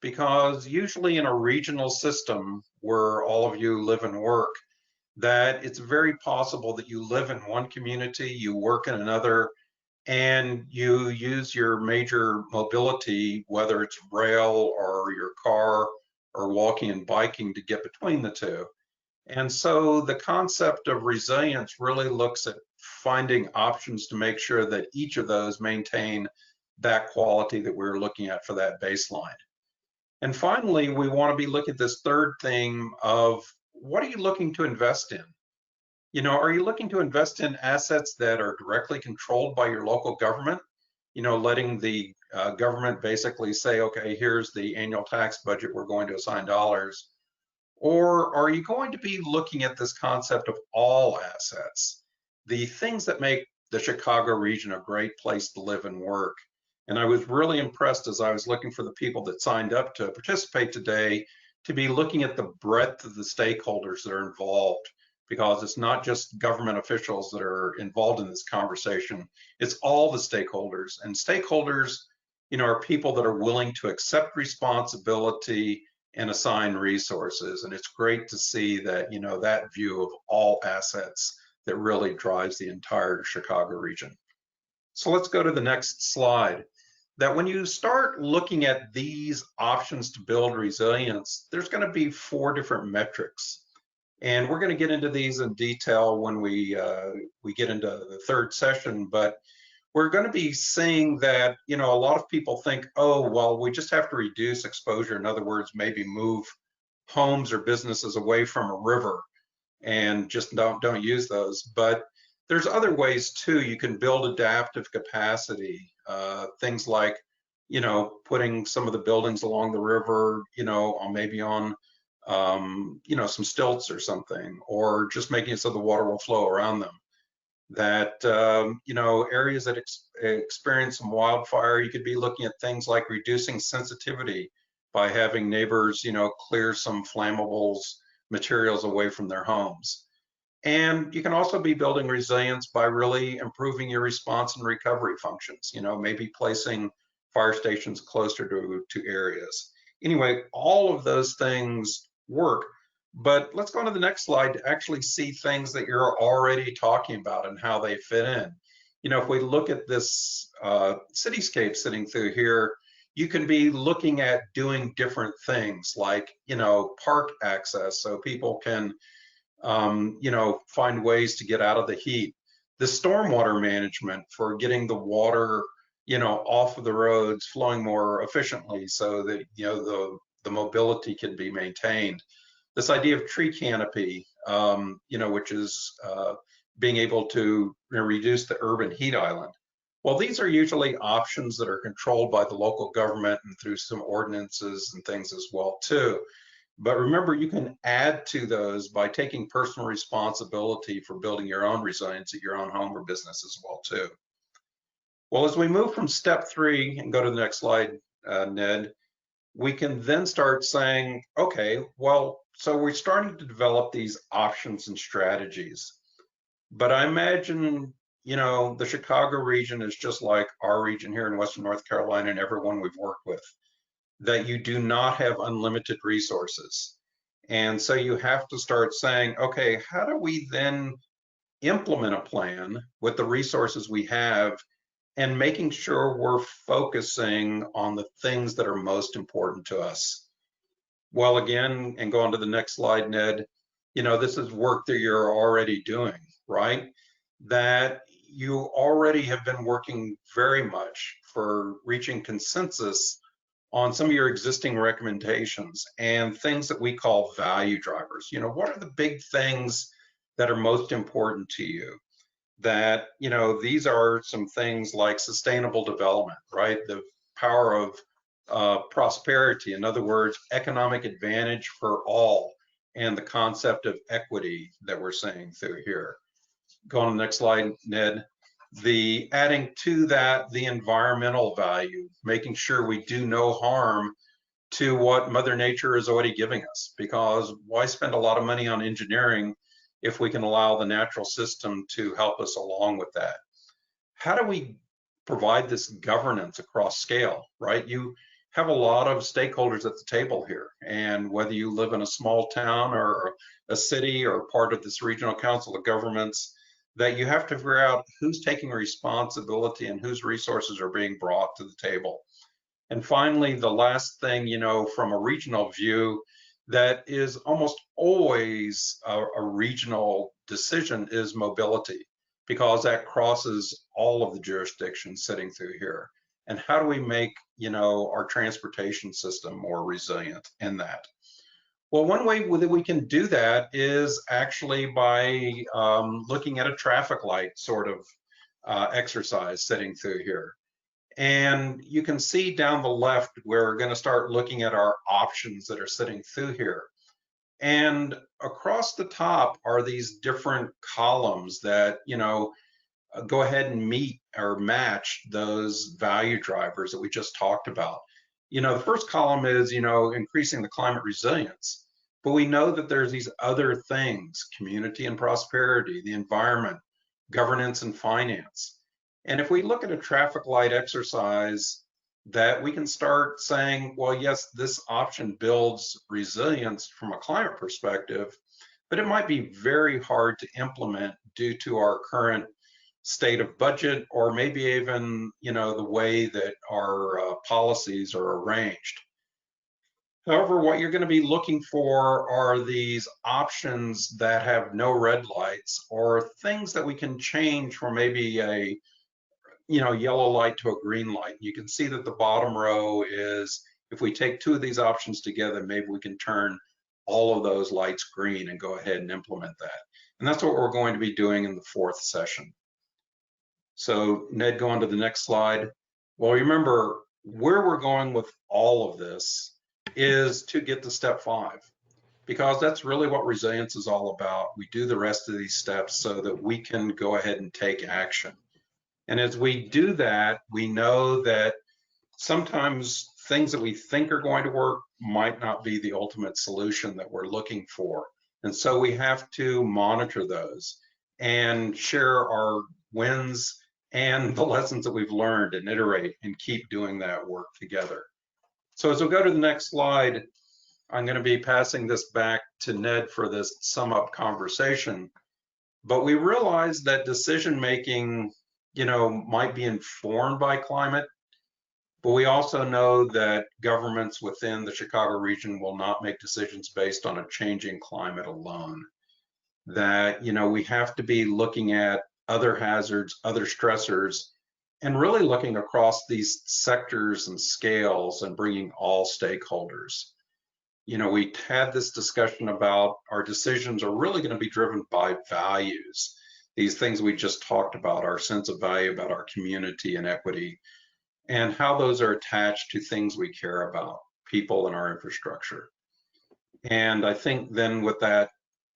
Because usually in a regional system where all of you live and work, that it's very possible that you live in one community, you work in another, and you use your major mobility, whether it's rail or your car or walking and biking, to get between the 2. And so the concept of resilience really looks at finding options to make sure that each of those maintain that quality that we're looking at for that baseline. And finally, we want to be looking at this 3rd thing of, what are you looking to invest in? You know, are you looking to invest in assets that are directly controlled by your local government? You know, letting the government basically say, okay, here's the annual tax budget, we're going to assign dollars. Or are you going to be looking at this concept of all assets, the things that make the Chicago region a great place to live and work? And I was really impressed as I was looking for the people that signed up to participate today, to be looking at the breadth of the stakeholders that are involved, because it's not just government officials that are involved in this conversation, it's all the stakeholders. And stakeholders, you know, are people that are willing to accept responsibility and assign resources. And it's great to see that, you know, that view of all assets that really drives the entire Chicago region. So let's go to the next slide. That when you start looking at these options to build resilience, there's going to be 4 different metrics. And we're going to get into these in detail when we get into the 3rd session. But we're going to be seeing that, you know, a lot of people think, oh, well, we just have to reduce exposure. In other words, maybe move homes or businesses away from a river and just don't use those. But there's other ways too. You can build adaptive capacity, things like, you know, putting some of the buildings along the river, you know, on maybe on, you know, some stilts or something, or just making it so the water will flow around them. That, you know, areas that experience some wildfire, you could be looking at things like reducing sensitivity by having neighbors, you know, clear some flammables materials away from their homes. And you can also be building resilience by really improving your response and recovery functions, you know, maybe placing fire stations closer to areas. Anyway, all of those things work. But let's go on to the next slide to actually see things that you're already talking about and how they fit in. You know, if we look at this cityscape sitting through here, you can be looking at doing different things like, you know, park access so people can, you know, find ways to get out of the heat. The stormwater management for getting the water, you know, off of the roads, flowing more efficiently so that, you know, the mobility can be maintained. This idea of tree canopy, you know, which is being able to, you know, reduce the urban heat island. Well, these are usually options that are controlled by the local government and through some ordinances and things as well too. But remember, you can add to those by taking personal responsibility for building your own resilience at your own home or business as well too. Well, as we move from step 3 and go to the next slide, Ned, we can then start saying, okay, well, so we're starting to develop these options and strategies. But I imagine, you know, the Chicago region is just like our region here in Western North Carolina and everyone we've worked with, that you do not have unlimited resources. And so you have to start saying, okay, how do we then implement a plan with the resources we have and making sure we're focusing on the things that are most important to us? Well, again, and go on to the next slide, Ned, you know, this is work that you're already doing, right? That you already have been working very much for reaching consensus on some of your existing recommendations and things that we call value drivers. You know, what are the big things that are most important to you? That, you know, these are some things like sustainable development, right? The power of prosperity, in other words, economic advantage for all, and the concept of equity that we're seeing through here. Go on to the next slide, Ned. The adding to that, the environmental value, making sure we do no harm to what Mother Nature is already giving us, because why spend a lot of money on engineering if we can allow the natural system to help us along with that? How do we provide this governance across scale, right? You have a lot of stakeholders at the table here, and whether you live in a small town or a city or part of this regional council of governments, that you have to figure out who's taking responsibility and whose resources are being brought to the table. And finally, the last thing, you know, from a regional view, that is almost always a regional decision is mobility, because that crosses all of the jurisdictions sitting through here. And how do we make, you know, our transportation system more resilient in that? Well, one way that we can do that is actually by looking at a traffic light sort of exercise sitting through here. And you can see down the left, we're going to start looking at our options that are sitting through here. And across the top are these different columns that, you know, go ahead and meet or match those value drivers that we just talked about. You know, the first column is, you know, increasing the climate resilience. But we know that there's these other things, community and prosperity, the environment, governance and finance. And if we look at a traffic light exercise, that we can start saying, well, yes, this option builds resilience from a climate perspective, but it might be very hard to implement due to our current state of budget, or maybe even, you know, the way that our policies are arranged. However, what you're going to be looking for are these options that have no red lights, or things that we can change for maybe a, yellow light to a green light. You can see that the bottom row is, if we take two of these options together, maybe we can turn all of those lights green and go ahead and implement that. And that's what we're going to be doing in the fourth session. So Ned, go on to the next slide. Well, remember, where we're going with all of this is to get to step 5, because that's really what resilience is all about. We do the rest of these steps so that we can go ahead and take action. And as we do that, we know that sometimes things that we think are going to work might not be the ultimate solution that we're looking for. And so we have to monitor those and share our wins and the lessons that we've learned and iterate and keep doing that work together. So as we go to the next slide, I'm going to be passing this back to Ned for this sum up conversation. But we realize that decision making, might be informed by climate, but we also know that governments within the Chicago region will not make decisions based on a changing climate alone. That, we have to be looking at other hazards, other stressors, and really looking across these sectors and scales and bringing all stakeholders. We had this discussion about our decisions are really going to be driven by values. These things we just talked about, our sense of value about our community and equity, and how those are attached to things we care about, people and our infrastructure. And I think then with that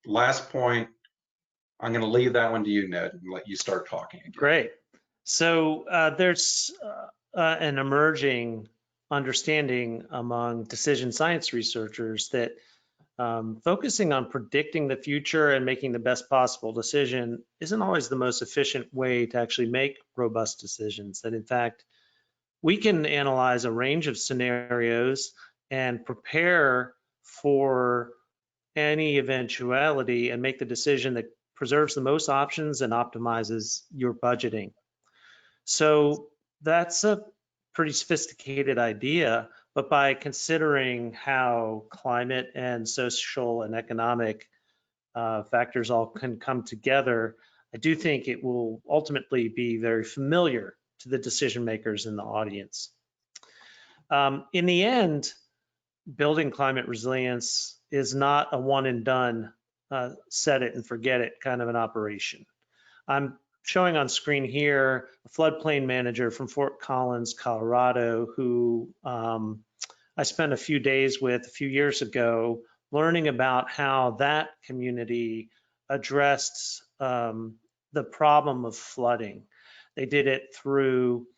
last point, I'm going to leave that one to you, Ned, and let you start talking again. Great. So there's an emerging understanding among decision science researchers that focusing on predicting the future and making the best possible decision isn't always the most efficient way to actually make robust decisions. That in fact, we can analyze a range of scenarios and prepare for any eventuality and make the decision that preserves the most options and optimizes your budgeting. So that's a pretty sophisticated idea, but by considering how climate and social and economic factors all can come together, I do think it will ultimately be very familiar to the decision makers in the audience. In the end, building climate resilience is not a one and done, set it and forget it kind of an operation. I'm showing on screen here a floodplain manager from Fort Collins, Colorado, who I spent a few days with a few years ago, learning about how that community addressed the problem of flooding. They did it through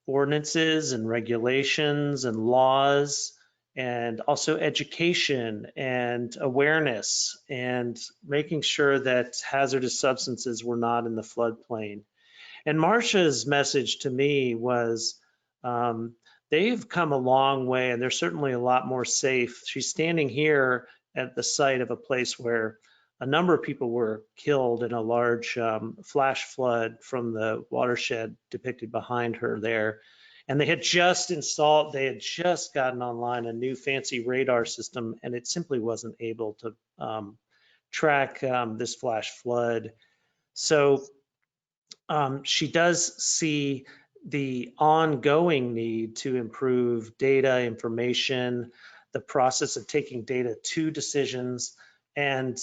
ordinances and regulations and laws, and also education and awareness, and making sure that hazardous substances were not in the floodplain. And Marcia's message to me was they've come a long way, and they're certainly a lot more safe. She's standing here at the site of a place where a number of people were killed in a large flash flood from the watershed depicted behind her there. And they had just gotten online a new fancy radar system, and it simply wasn't able to track this flash flood. So she does see the ongoing need to improve data, information, the process of taking data to decisions, and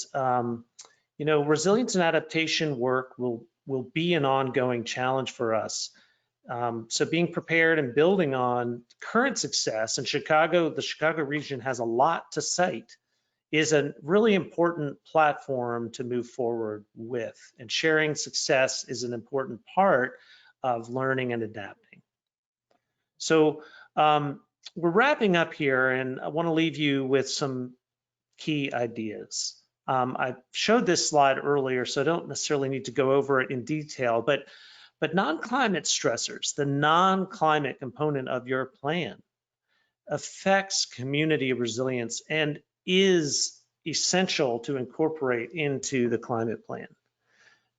resilience and adaptation work will be an ongoing challenge for us. So being prepared and building on current success, and the Chicago region has a lot to cite, is a really important platform to move forward with. And sharing success is an important part of learning and adapting. So we're wrapping up here, and I want to leave you with some key ideas. I showed this slide earlier, so I don't necessarily need to go over it in detail, but non-climate stressors, the non-climate component of your plan, affects community resilience and is essential to incorporate into the climate plan.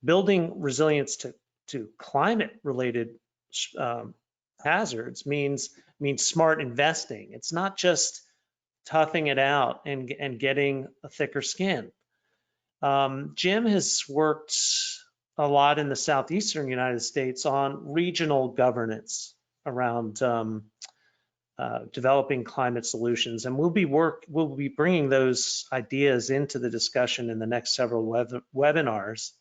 Building resilience to climate-related hazards means smart investing. It's not just toughing it out and getting a thicker skin. Jim has worked a lot in the southeastern United States on regional governance around developing climate solutions, and we'll be bringing those ideas into the discussion in the next several webinars.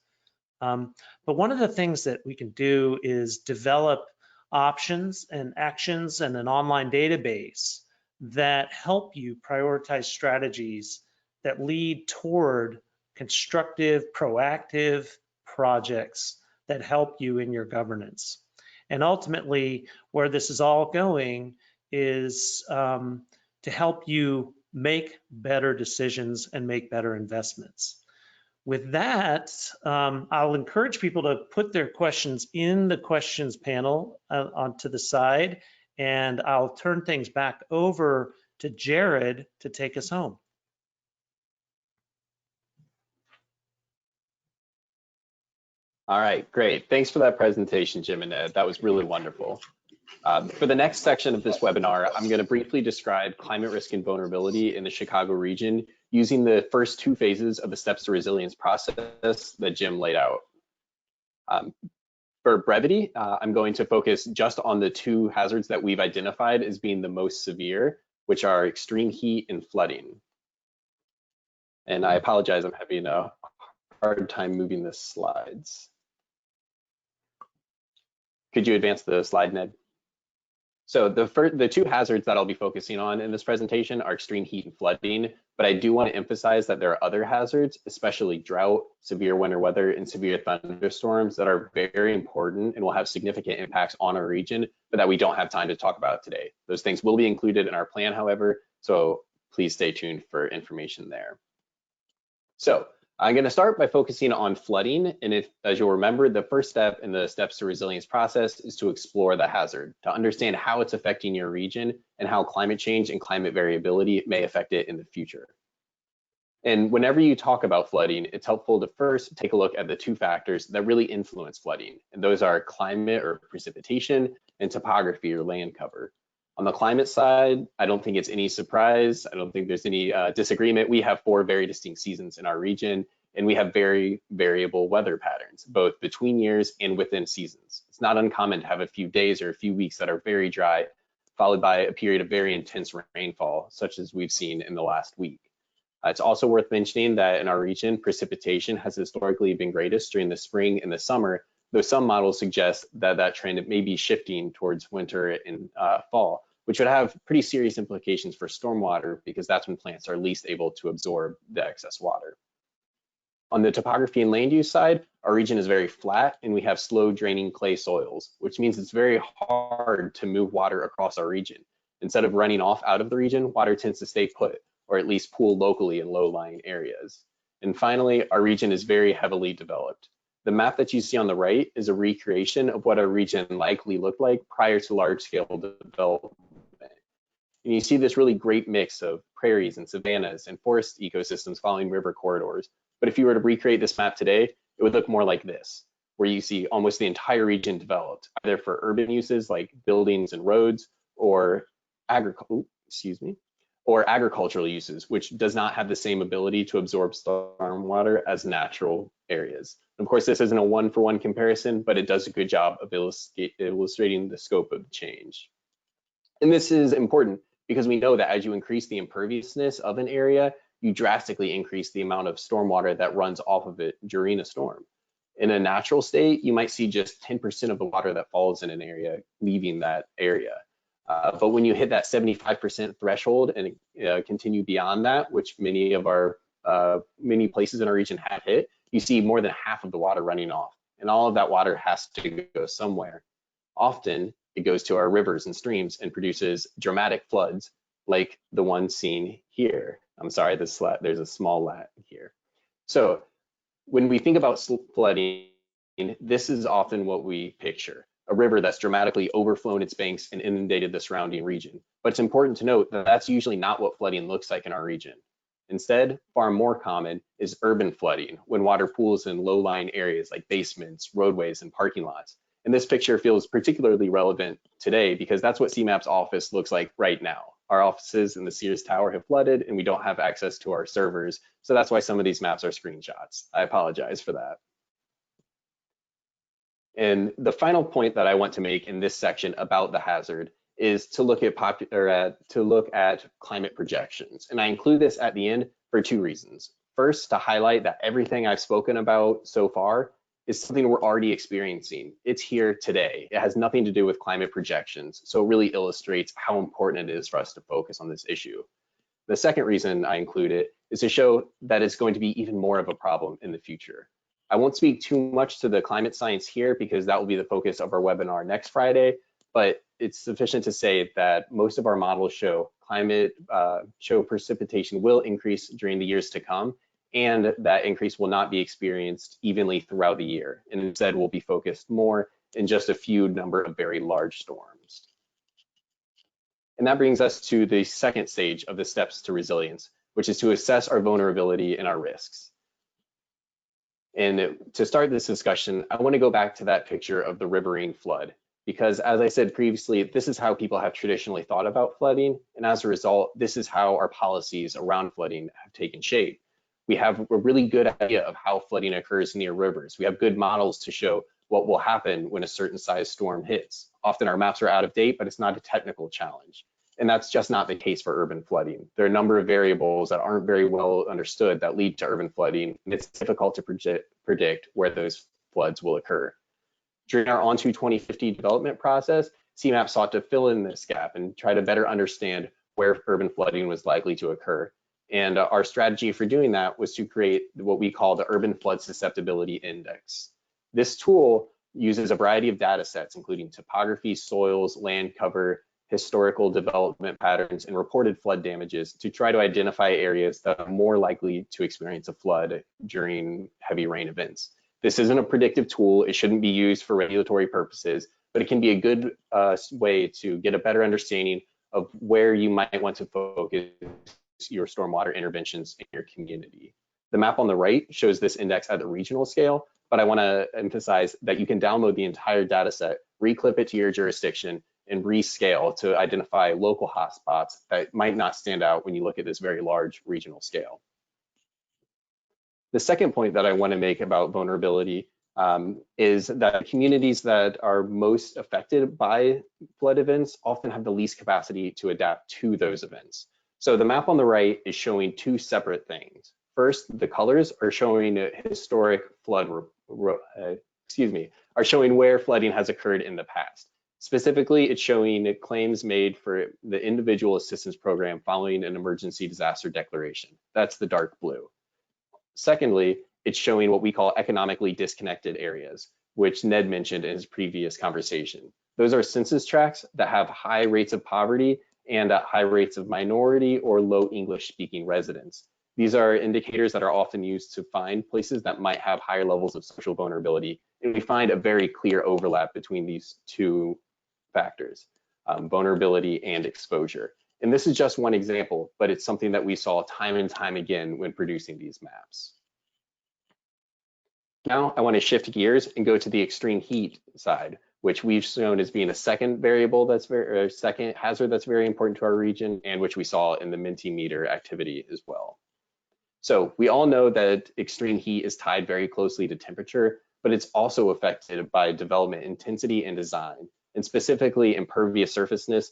But one of the things that we can do is develop options and actions and an online database that help you prioritize strategies that lead toward constructive, proactive projects that help you in your governance. And ultimately, where this is all going is to help you make better decisions and make better investments. With that, I'll encourage people to put their questions in the questions panel onto the side, and I'll turn things back over to Jared to take us home. All right, great. Thanks for that presentation, Jim and Ned. That was really wonderful. For the next section of this webinar, I'm going to briefly describe climate risk and vulnerability in the Chicago region using the first two phases of the Steps to Resilience process that Jim laid out. For brevity, I'm going to focus just on the two hazards that we've identified as being the most severe, which are extreme heat and flooding. And I apologize, I'm having a hard time moving the slides. Could you advance the slide, Ned? So the two hazards that I'll be focusing on in this presentation are extreme heat and flooding, but I do want to emphasize that there are other hazards, especially drought, severe winter weather, and severe thunderstorms that are very important and will have significant impacts on our region, but that we don't have time to talk about today. Those things will be included in our plan, however, so please stay tuned for information there. So I'm going to start by focusing on flooding, and as you'll remember, the first step in the Steps to Resilience process is to explore the hazard, to understand how it's affecting your region and how climate change and climate variability may affect it in the future. And whenever you talk about flooding, it's helpful to first take a look at the two factors that really influence flooding, and those are climate or precipitation and topography or land cover. On the climate side, I don't think it's any surprise. I don't think there's any disagreement. We have 4 very distinct seasons in our region, and we have very variable weather patterns, both between years and within seasons. It's not uncommon to have a few days or a few weeks that are very dry, followed by a period of very intense rainfall, such as we've seen in the last week. It's also worth mentioning that in our region, precipitation has historically been greatest during the spring and the summer, though some models suggest that that trend may be shifting towards winter and fall, which would have pretty serious implications for stormwater because that's when plants are least able to absorb the excess water. On the topography and land use side, our region is very flat and we have slow draining clay soils, which means it's very hard to move water across our region. Instead of running off out of the region, water tends to stay put or at least pool locally in low-lying areas. And finally, our region is very heavily developed. The map that you see on the right is a recreation of what our region likely looked like prior to large-scale development. And you see this really great mix of prairies and savannas and forest ecosystems following river corridors. But if you were to recreate this map today, it would look more like this, where you see almost the entire region developed, either for urban uses like buildings and roads, or agricultural uses, which does not have the same ability to absorb stormwater as natural areas. And of course, this isn't a one-for-one comparison, but it does a good job of illustrating the scope of the change. And this is important because we know that as you increase the imperviousness of an area, you drastically increase the amount of stormwater that runs off of it during a storm. In a natural state, you might see just 10% of the water that falls in an area leaving that area. But when you hit that 75% threshold and continue beyond that, which many places in our region have hit, you see more than half of the water running off. And all of that water has to go somewhere. Often, it goes to our rivers and streams and produces dramatic floods like the one seen here. I'm sorry, there's a small lat here. So when we think about flooding, this is often what we picture, a river that's dramatically overflown its banks and inundated the surrounding region. But it's important to note that that's usually not what flooding looks like in our region. Instead, far more common is urban flooding, when water pools in low-lying areas like basements, roadways, and parking lots. And this picture feels particularly relevant today because that's what CMAP's office looks like right now. Our offices in the Sears Tower have flooded and we don't have access to our servers. So that's why some of these maps are screenshots. I apologize for that. And the final point that I want to make in this section about the hazard is to look at climate projections. And I include this at the end for two reasons. First, to highlight that everything I've spoken about so far is something we're already experiencing. It's here today. It has nothing to do with climate projections. So it really illustrates how important it is for us to focus on this issue. The second reason I include it is to show that it's going to be even more of a problem in the future. I won't speak too much to the climate science here because that will be the focus of our webinar next Friday, but it's sufficient to say that most of our models show precipitation will increase during the years to come, and that increase will not be experienced evenly throughout the year, and instead will be focused more in just a few number of very large storms. And that brings us to the second stage of the steps to resilience, which is to assess our vulnerability and our risks. And to start this discussion, I want to go back to that picture of the riverine flood, because as I said previously, this is how people have traditionally thought about flooding. And as a result, this is how our policies around flooding have taken shape. We have a really good idea of how flooding occurs near rivers. We have good models to show what will happen when a certain size storm hits. Often our maps are out of date, but it's not a technical challenge. And that's just not the case for urban flooding. There are a number of variables that aren't very well understood that lead to urban flooding, and it's difficult to predict where those floods will occur. During our Onto 2050 development process, CMAP sought to fill in this gap and try to better understand where urban flooding was likely to occur. And our strategy for doing that was to create what we call the Urban Flood Susceptibility Index. This tool uses a variety of data sets, including topography, soils, land cover, historical development patterns, and reported flood damages to try to identify areas that are more likely to experience a flood during heavy rain events. This isn't a predictive tool. It shouldn't be used for regulatory purposes, but it can be a good way to get a better understanding of where you might want to focus your stormwater interventions in your community. The map on the right shows this index at the regional scale, but I want to emphasize that you can download the entire data set, reclip it to your jurisdiction, and rescale to identify local hotspots that might not stand out when you look at this very large regional scale. The second point that I want to make about vulnerability is that communities that are most affected by flood events often have the least capacity to adapt to those events. So the map on the right is showing two separate things. First, the colors are showing historic flood, are showing where flooding has occurred in the past. Specifically, it's showing claims made for the individual assistance program following an emergency disaster declaration. That's the dark blue. Secondly, it's showing what we call economically disconnected areas, which Ned mentioned in his previous conversation. Those are census tracts that have high rates of poverty and high rates of minority or low English speaking residents. These are indicators that are often used to find places that might have higher levels of social vulnerability. And we find a very clear overlap between these two factors, vulnerability and exposure. And this is just one example, but it's something that we saw time and time again when producing these maps. Now I want to shift gears and go to the extreme heat side, which we've shown as being a second variable second hazard that's very important to our region, and which we saw in the Mentimeter activity as well. So we all know that extreme heat is tied very closely to temperature, but it's also affected by development intensity and design, and specifically impervious surfaces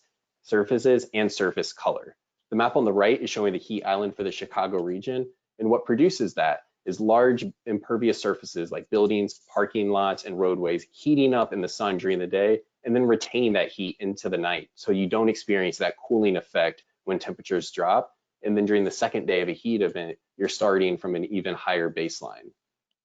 and surface color. The map on the right is showing the heat island for the Chicago region, and what produces that is large impervious surfaces like buildings, parking lots, and roadways heating up in the sun during the day and then retaining that heat into the night, so you don't experience that cooling effect when temperatures drop. And then during the second day of a heat event, you're starting from an even higher baseline.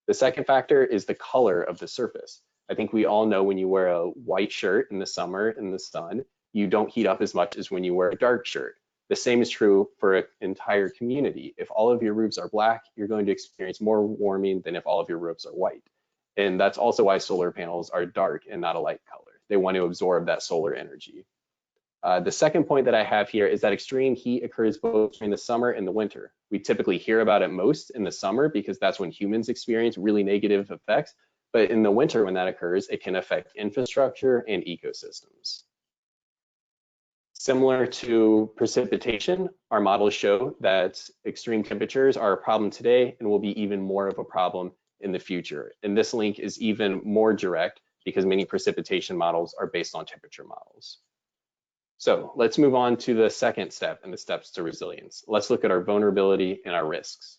The second factor is the color of the surface. I think we all know when you wear a white shirt in the summer in the sun, you don't heat up as much as when you wear a dark shirt. The same is true for an entire community. If all of your roofs are black, you're going to experience more warming than if all of your roofs are white. And that's also why solar panels are dark and not a light color. They want to absorb that solar energy. The second point that I have here is that extreme heat occurs both during the summer and the winter. We typically hear about it most in the summer because that's when humans experience really negative effects. But in the winter, when that occurs, it can affect infrastructure and ecosystems. Similar to precipitation, our models show that extreme temperatures are a problem today and will be even more of a problem in the future. And this link is even more direct because many precipitation models are based on temperature models. So let's move on to the second step in the steps to resilience. Let's look at our vulnerability and our risks.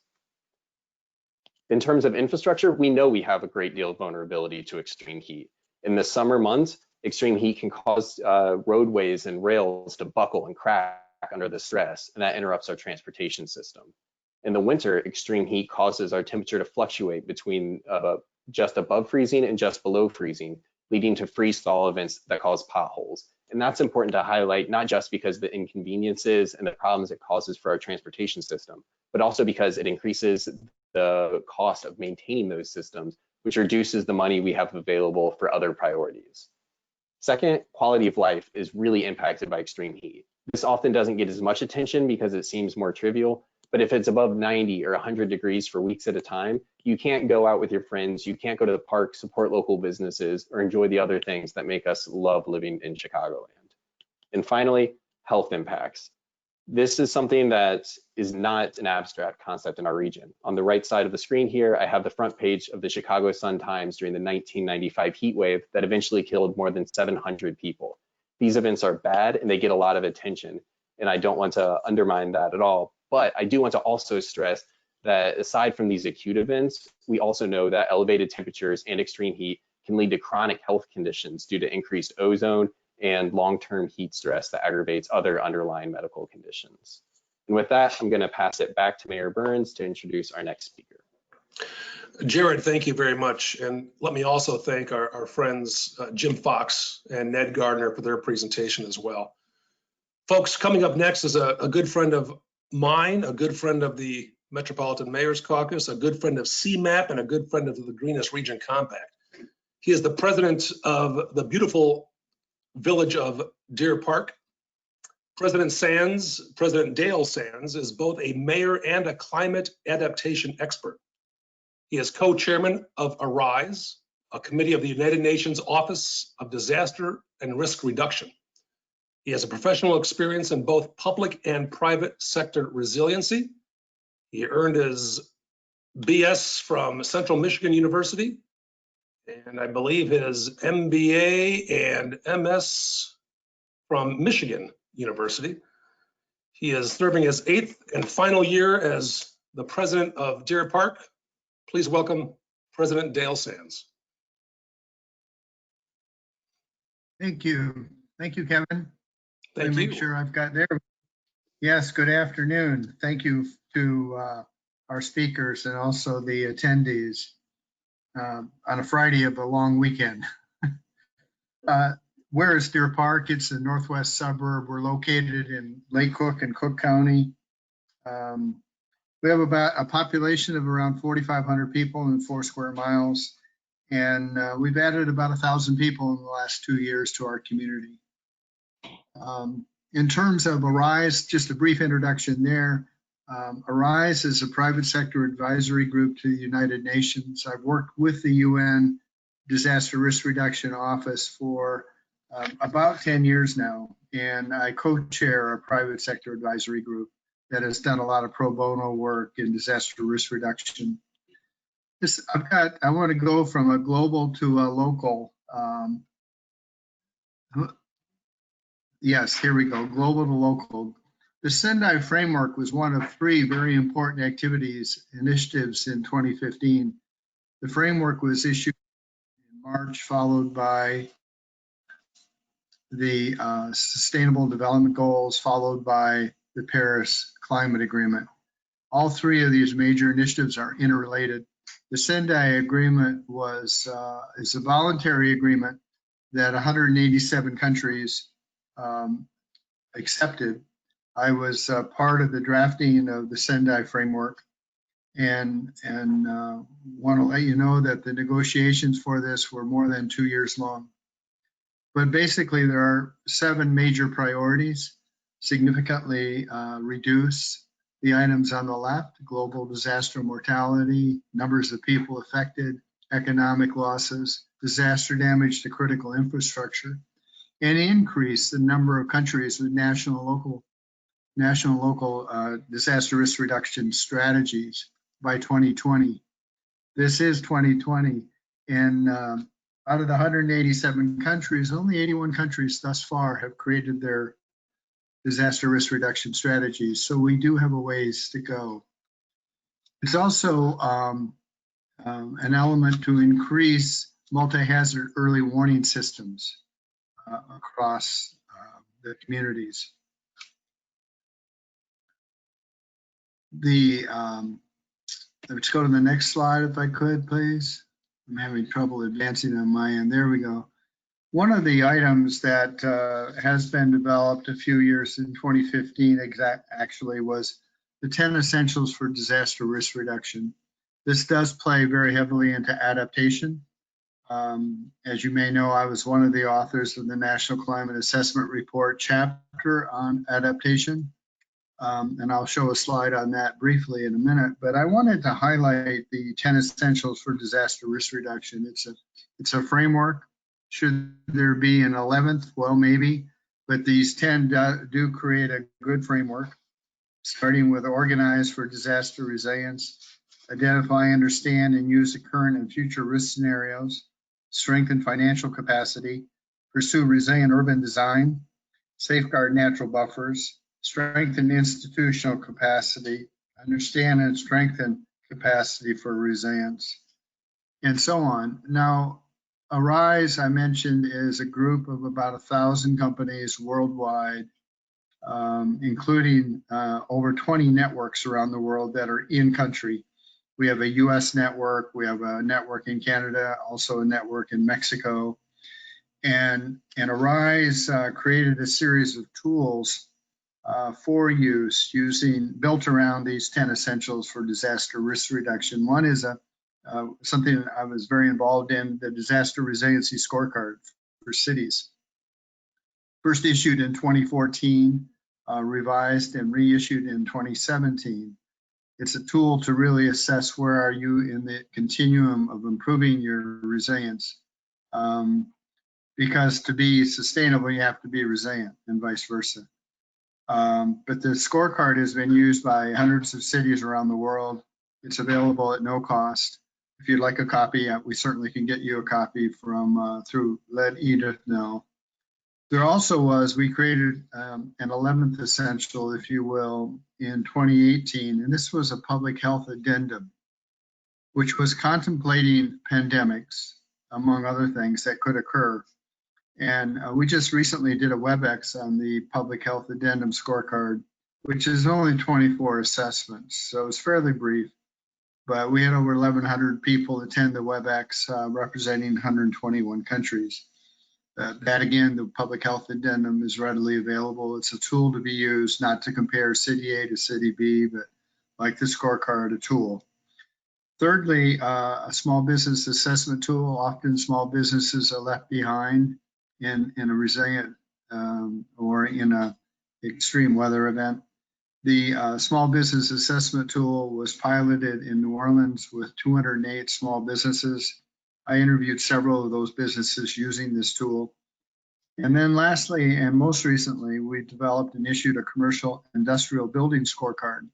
In terms of infrastructure, we know we have a great deal of vulnerability to extreme heat. In the summer months, extreme heat can cause roadways and rails to buckle and crack under the stress, and that interrupts our transportation system. In the winter, extreme heat causes our temperature to fluctuate between just above freezing and just below freezing, leading to freeze-thaw events that cause potholes. And that's important to highlight, not just because the inconveniences and the problems it causes for our transportation system, but also because it increases the cost of maintaining those systems, which reduces the money we have available for other priorities. Second, quality of life is really impacted by extreme heat. This often doesn't get as much attention because it seems more trivial, but if it's above 90 or 100 degrees for weeks at a time, you can't go out with your friends, you can't go to the park, support local businesses, or enjoy the other things that make us love living in Chicagoland. And finally, health impacts. This is something that is not an abstract concept in our region. On the right side of the screen here, I have the front page of the Chicago Sun-Times during the 1995 heat wave that eventually killed more than 700 people. These events are bad and they get a lot of attention, and I don't want to undermine that at all. But I do want to also stress that aside from these acute events, we also know that elevated temperatures and extreme heat can lead to chronic health conditions due to increased ozone and long-term heat stress that aggravates other underlying medical conditions. And with that, I'm going to pass it back to Mayor Burns to introduce our next speaker. Jared, thank you very much. And let me also thank our friends, Jim Fox and Ned Gardner, for their presentation as well. Folks, coming up next is a good friend of mine, a good friend of the Metropolitan Mayors Caucus, a good friend of CMAP, and a good friend of the Greenest Region Compact. He is the president of the beautiful village of Deer Park. President Dale Sands, is both a mayor and a climate adaptation expert. He is co-chairman of ARISE, a committee of the United Nations Office of Disaster and Risk Reduction. He has a professional experience in both public and private sector resiliency. He earned his BS from Central Michigan University, and I believe his MBA and MS from Michigan University. He is serving his 8th and final year as the president of Deer Park. Please welcome President Dale Sands. Thank you. Thank you, Kevin. Thank you. Make sure I've got there. Yes, good afternoon. Thank you to our speakers and also the attendees on a Friday of a long weekend. Where is Deer Park? It's a northwest suburb. We're located in Lake Cook and Cook County. We have about a population of around 4,500 people in 4 square miles. And we've added about 1,000 people in the last 2 years to our community. In terms of ARISE, just a brief introduction there. ARISE is a private sector advisory group to the United Nations. I've worked with the UN Disaster Risk Reduction Office for about 10 years now, and I co-chair a private sector advisory group that has done a lot of pro bono work in disaster risk reduction. I want to go from a global to a local. Yes, here we go, global to local. The Sendai Framework was one of 3 very important initiatives in 2015. The framework was issued in March, followed by the Sustainable Development Goals, followed by the Paris Climate Agreement. All 3 of these major initiatives are interrelated. The Sendai Agreement is a voluntary agreement that 187 countries accepted. I was part of the drafting of the Sendai Framework, and want to let you know that the negotiations for this were more than 2 years long. But basically, there are 7 major priorities: significantly reduce the items on the left: global disaster mortality, numbers of people affected, economic losses, disaster damage to critical infrastructure, and increase the number of countries with national local disaster risk reduction strategies by 2020. This is 2020, and Out of the 187 countries, only 81 countries thus far have created their disaster risk reduction strategies. So we do have a ways to go. It's also an element to increase multi-hazard early warning systems across the communities. Let's go to the next slide if I could, please. I'm having trouble advancing on my end. There we go. One of the items that has been developed a few years in 2015 actually was the 10 essentials for disaster risk reduction. This does play very heavily into adaptation. As you may know, I was one of the authors of the National Climate Assessment Report chapter on adaptation. And I'll show a slide on that briefly in a minute, but I wanted to highlight the 10 essentials for disaster risk reduction. It's a framework. Should there be an 11th? Well, maybe, but these 10 do create a good framework, starting with organize for disaster resilience, identify, understand, and use the current and future risk scenarios, strengthen financial capacity, pursue resilient urban design, safeguard natural buffers, strengthen institutional capacity, understand and strengthen capacity for resilience, and so on. Now, Arise, I mentioned, is a group of about 1,000 companies worldwide, including over 20 networks around the world that are in country. We have a US network, we have a network in Canada, also a network in Mexico. And Arise created a series of tools for use built around these 10 essentials for disaster risk reduction. One is something I was very involved in, the Disaster Resiliency Scorecard for cities. First issued in 2014, revised and reissued in 2017. It's a tool to really assess where are you in the continuum of improving your resilience. Because to be sustainable, you have to be resilient and vice versa. But the scorecard has been used by hundreds of cities around the world. It's available at no cost. If you'd like a copy, we certainly can get you a copy from let Edith know. There also was, we created an 11th essential, if you will, in 2018, and this was a public health addendum, which was contemplating pandemics, among other things that could occur. And we just recently did a WebEx on the public health addendum scorecard, which is only 24 assessments, so it's fairly brief. But we had over 1,100 people attend the WebEx representing 121 countries. That again, the public health addendum is readily available. It's a tool to be used, not to compare city A to city B, but like the scorecard, a tool. Thirdly, a small business assessment tool. Often small businesses are left behind in a resilient or in an extreme weather event. The small business assessment tool was piloted in New Orleans with 208 small businesses. I interviewed several of those businesses using this tool. And then lastly, and most recently, we developed and issued a commercial industrial building scorecard.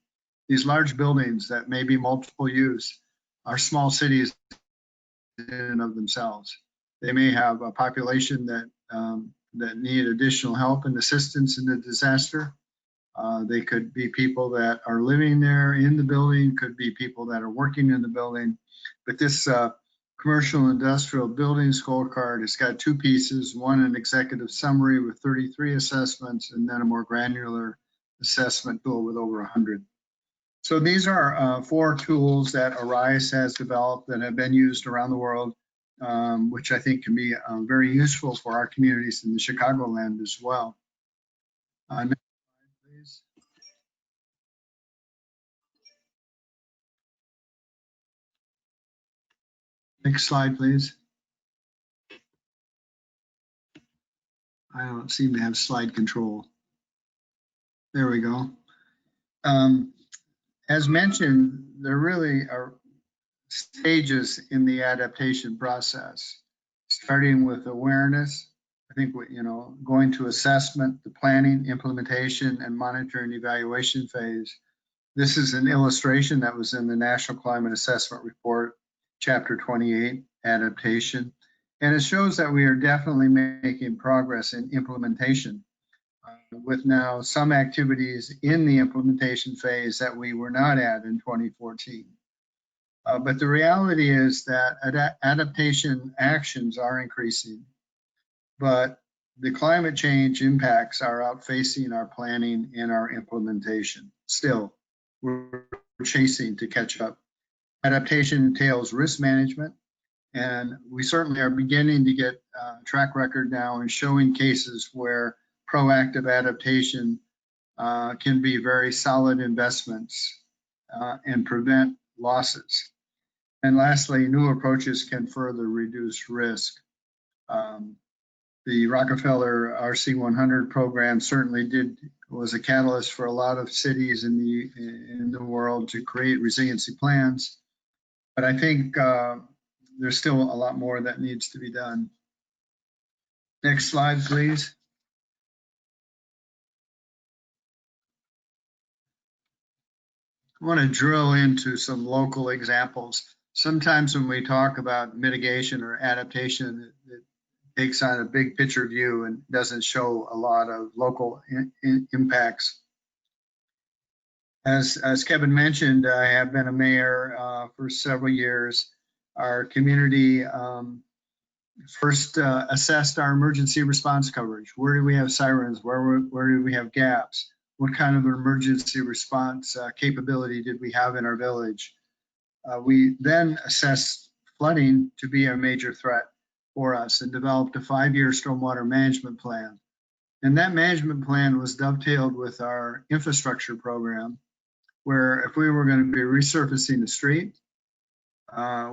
These large buildings that may be multiple use are small cities in and of themselves. They may have a population that need additional help and assistance in the disaster. They could be people that are living there in the building, could be people that are working in the building. But this commercial industrial building scorecard has got two pieces, one an executive summary with 33 assessments, and then a more granular assessment tool with over 100. So these are 4 tools that Arise has developed that have been used around the world, which I think can be very useful for our communities in the Chicagoland as well. Next slide, please. Next slide, please. I don't seem to have slide control. There we go. As mentioned, there really are stages in the adaptation process, starting with awareness. I think, going to assessment, the planning, implementation, and monitoring evaluation phase. This is an illustration that was in the National Climate Assessment Report, Chapter 28, Adaptation. And it shows that we are definitely making progress in implementation, with now some activities in the implementation phase that we were not at in 2014. But the reality is that adaptation actions are increasing, but the climate change impacts are outpacing our planning and our implementation. Still, we're chasing to catch up. Adaptation entails risk management, and we certainly are beginning to get track record now and showing cases where proactive adaptation can be very solid investments and prevent losses. And lastly, new approaches can further reduce risk. The Rockefeller RC100 program certainly was a catalyst for a lot of cities in the world to create resiliency plans. But I think there's still a lot more that needs to be done. Next slide, please. I want to drill into some local examples. Sometimes when we talk about mitigation or adaptation, it takes on a big picture view and doesn't show a lot of local impacts. As Kevin mentioned, I have been a mayor for several years. Our community first assessed our emergency response coverage. Where do we have sirens? Where do we have gaps? What kind of emergency response capability did we have in our village? We then assessed flooding to be a major threat for us and developed a 5-year stormwater management plan. And that management plan was dovetailed with our infrastructure program, where if we were going to be resurfacing the street,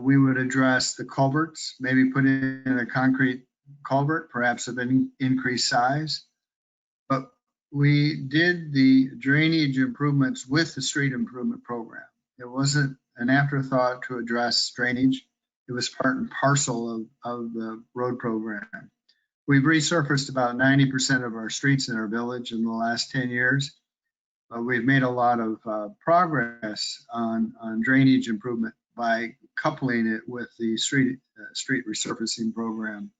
we would address the culverts, maybe put in a concrete culvert, perhaps of an increased size. But we did the drainage improvements with the street improvement program. It wasn't an afterthought to address drainage. It was part and parcel of the road program. We've resurfaced about 90% of our streets in our village in the last 10 years. We've made a lot of progress on drainage improvement by coupling it with the street resurfacing program.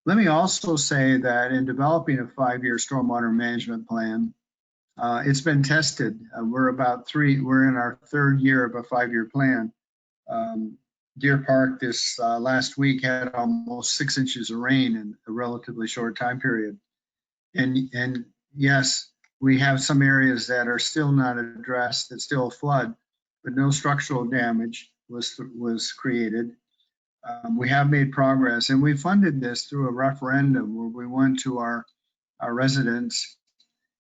Let me also say that in developing a 5-year stormwater management plan, it's been tested. We're in our 3rd year of a 5-year plan. Deer Park this last week had almost 6 inches of rain in a relatively short time period. And yes, we have some areas that are still not addressed, that still flood, but no structural damage was created. We have made progress, and we funded this through a referendum where we went to our residents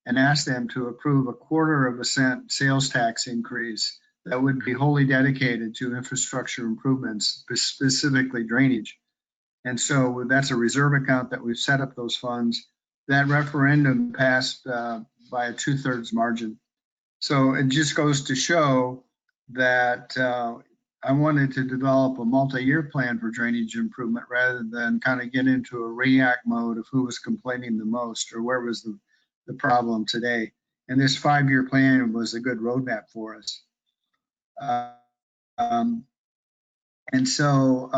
and asked them to approve a 1/4 cent sales tax increase that would be wholly dedicated to infrastructure improvements, specifically drainage. And so that's a reserve account that we've set up those funds. That referendum passed by a 2/3 margin. So it just goes to show that I wanted to develop a multi-year plan for drainage improvement rather than kind of get into a react mode of who was complaining the most or where was the problem today. And this 5-year plan was a good roadmap for us. And so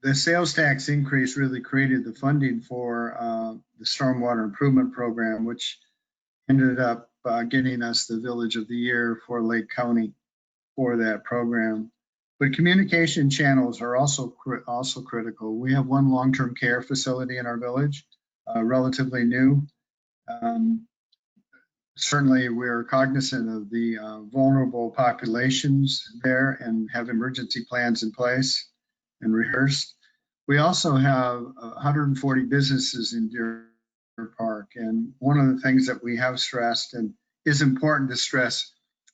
the sales tax increase really created the funding for the stormwater improvement program, which ended up getting us the Village of the Year for Lake County for that program. But communication channels are also critical. We have one long-term care facility in our village, relatively new. Certainly, we're cognizant of the vulnerable populations there and have emergency plans in place and rehearsed. We also have 140 businesses in Deer Park. And one of the things that we have stressed and is important to stress,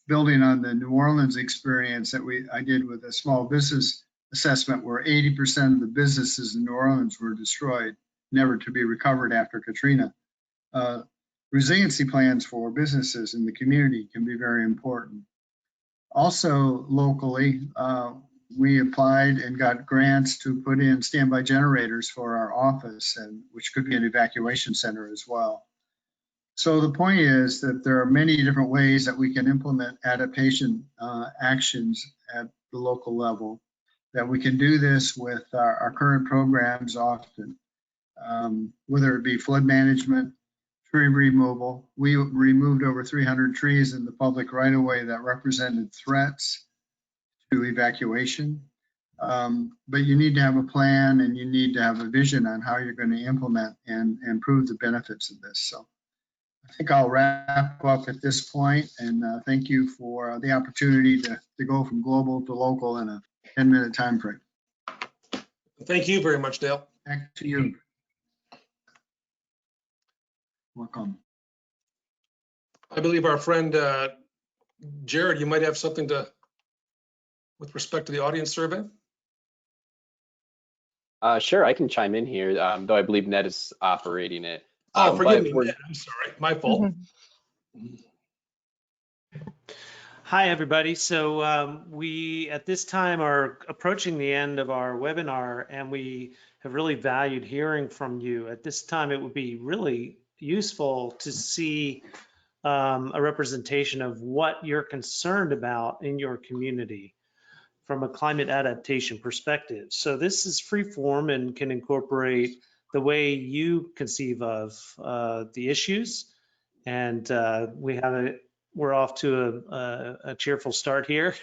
building on the New Orleans experience that I did with a small business assessment where 80% of the businesses in New Orleans were destroyed, never to be recovered after Katrina. Resiliency plans for businesses in the community can be very important. Also locally, we applied and got grants to put in standby generators for our office, which could be an evacuation center as well. So the point is that there are many different ways that we can implement adaptation actions at the local level. that we can do this with our current programs often, whether it be flood management, tree removal. We removed over 300 trees in the public right-of-way that represented threats to evacuation. But you need to have a plan and you need to have a vision on how you're going to implement and prove the benefits of this. So I think I'll wrap up at this point, and thank you for the opportunity to go from global to local in a 10-minute time frame. Thank you very much, Dale. Back to you. Welcome. I believe our friend Jared, you might have something to, with respect to the audience survey. Sure, I can chime in here, though I believe Ned is operating it. Oh, forgive me, Ned. I'm sorry, my fault. Hi, everybody. So we, at this time, are approaching the end of our webinar, and we have really valued hearing from you. At this time, it would be really useful to see a representation of what you're concerned about in your community from a climate adaptation perspective. So this is free form and can incorporate the way you conceive of the issues. And we're off to a cheerful start here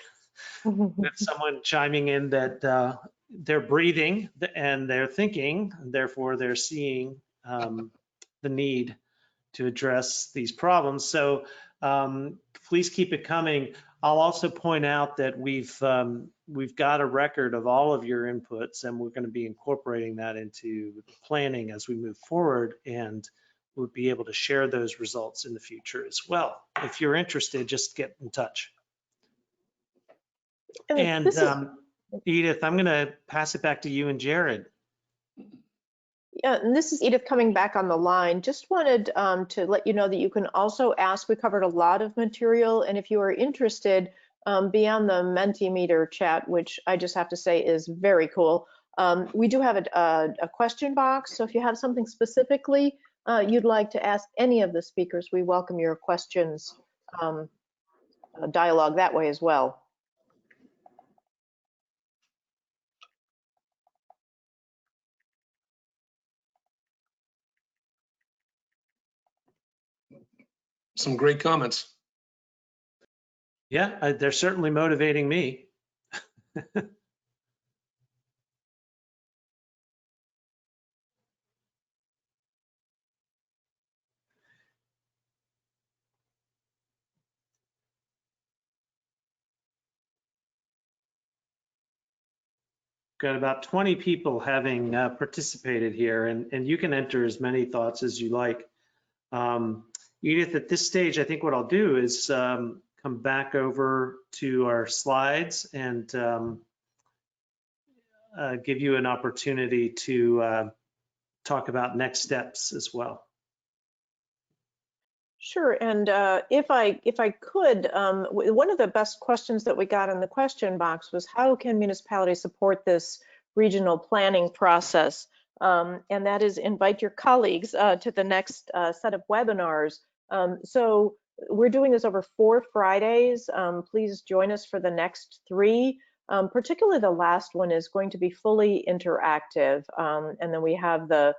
with someone chiming in that they're breathing and they're thinking, therefore they're seeing the need to address these problems. So please keep it coming. I'll also point out that we've got a record of all of your inputs, and we're going to be incorporating that into planning as we move forward, and we'll be able to share those results in the future as well. If you're interested, just get in touch. And Edith, I'm going to pass it back to you and Jared. Yeah, and this is Edith coming back on the line. Just wanted to let you know that you can also ask. We covered a lot of material, and if you are interested, beyond the Mentimeter chat, which I just have to say is very cool, we do have a question box. So if you have something specifically you'd like to ask any of the speakers, we welcome your questions, dialogue that way as well. Some great comments. Yeah, they're certainly motivating me. Got about 20 people having participated here, and you can enter as many thoughts as you like. Edith, at this stage, I think what I'll do is come back over to our slides and give you an opportunity to talk about next steps as well. Sure, and if I could, one of the best questions that we got in the question box was how can municipalities support this regional planning process? And that is invite your colleagues to the next set of webinars. So we're doing this over 4 Fridays. Please join us for the next 3. Particularly the last one is going to be fully interactive. And then we have the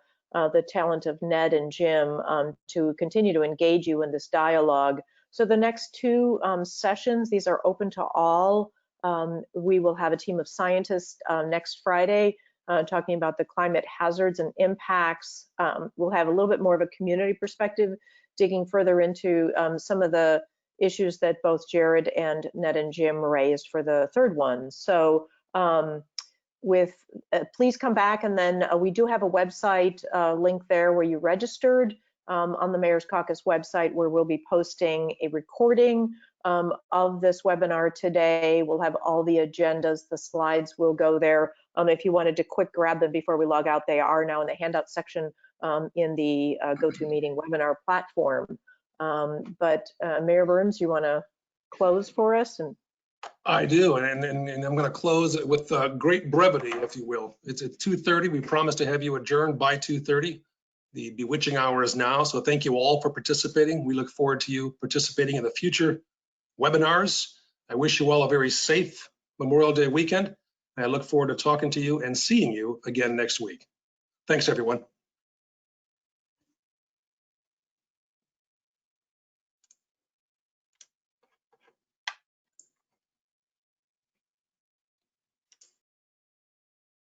talent of Ned and Jim to continue to engage you in this dialogue. So the next 2 sessions, these are open to all. We will have a team of scientists next Friday talking about the climate hazards and impacts. We'll have a little bit more of a community perspective, digging further into some of the issues that both Jared and Ned and Jim raised for the 3rd one. So please come back, and then we do have a website link there where you registered on the Mayor's Caucus website, where we'll be posting a recording of this webinar today. We'll have all the agendas, the slides will go there. If you wanted to quick grab them before we log out, they are now in the handout section in the GoToMeeting webinar platform. But Mayor Burns, you want to close for us? And I do, and I'm going to close it with great brevity, if you will. It's at 2:30. We promised to have you adjourned by 2:30. The bewitching hour is now, so thank you all for participating. We look forward to you participating in the future webinars. I wish you all a very safe Memorial Day weekend. I look forward to talking to you and seeing you again next week. Thanks, everyone.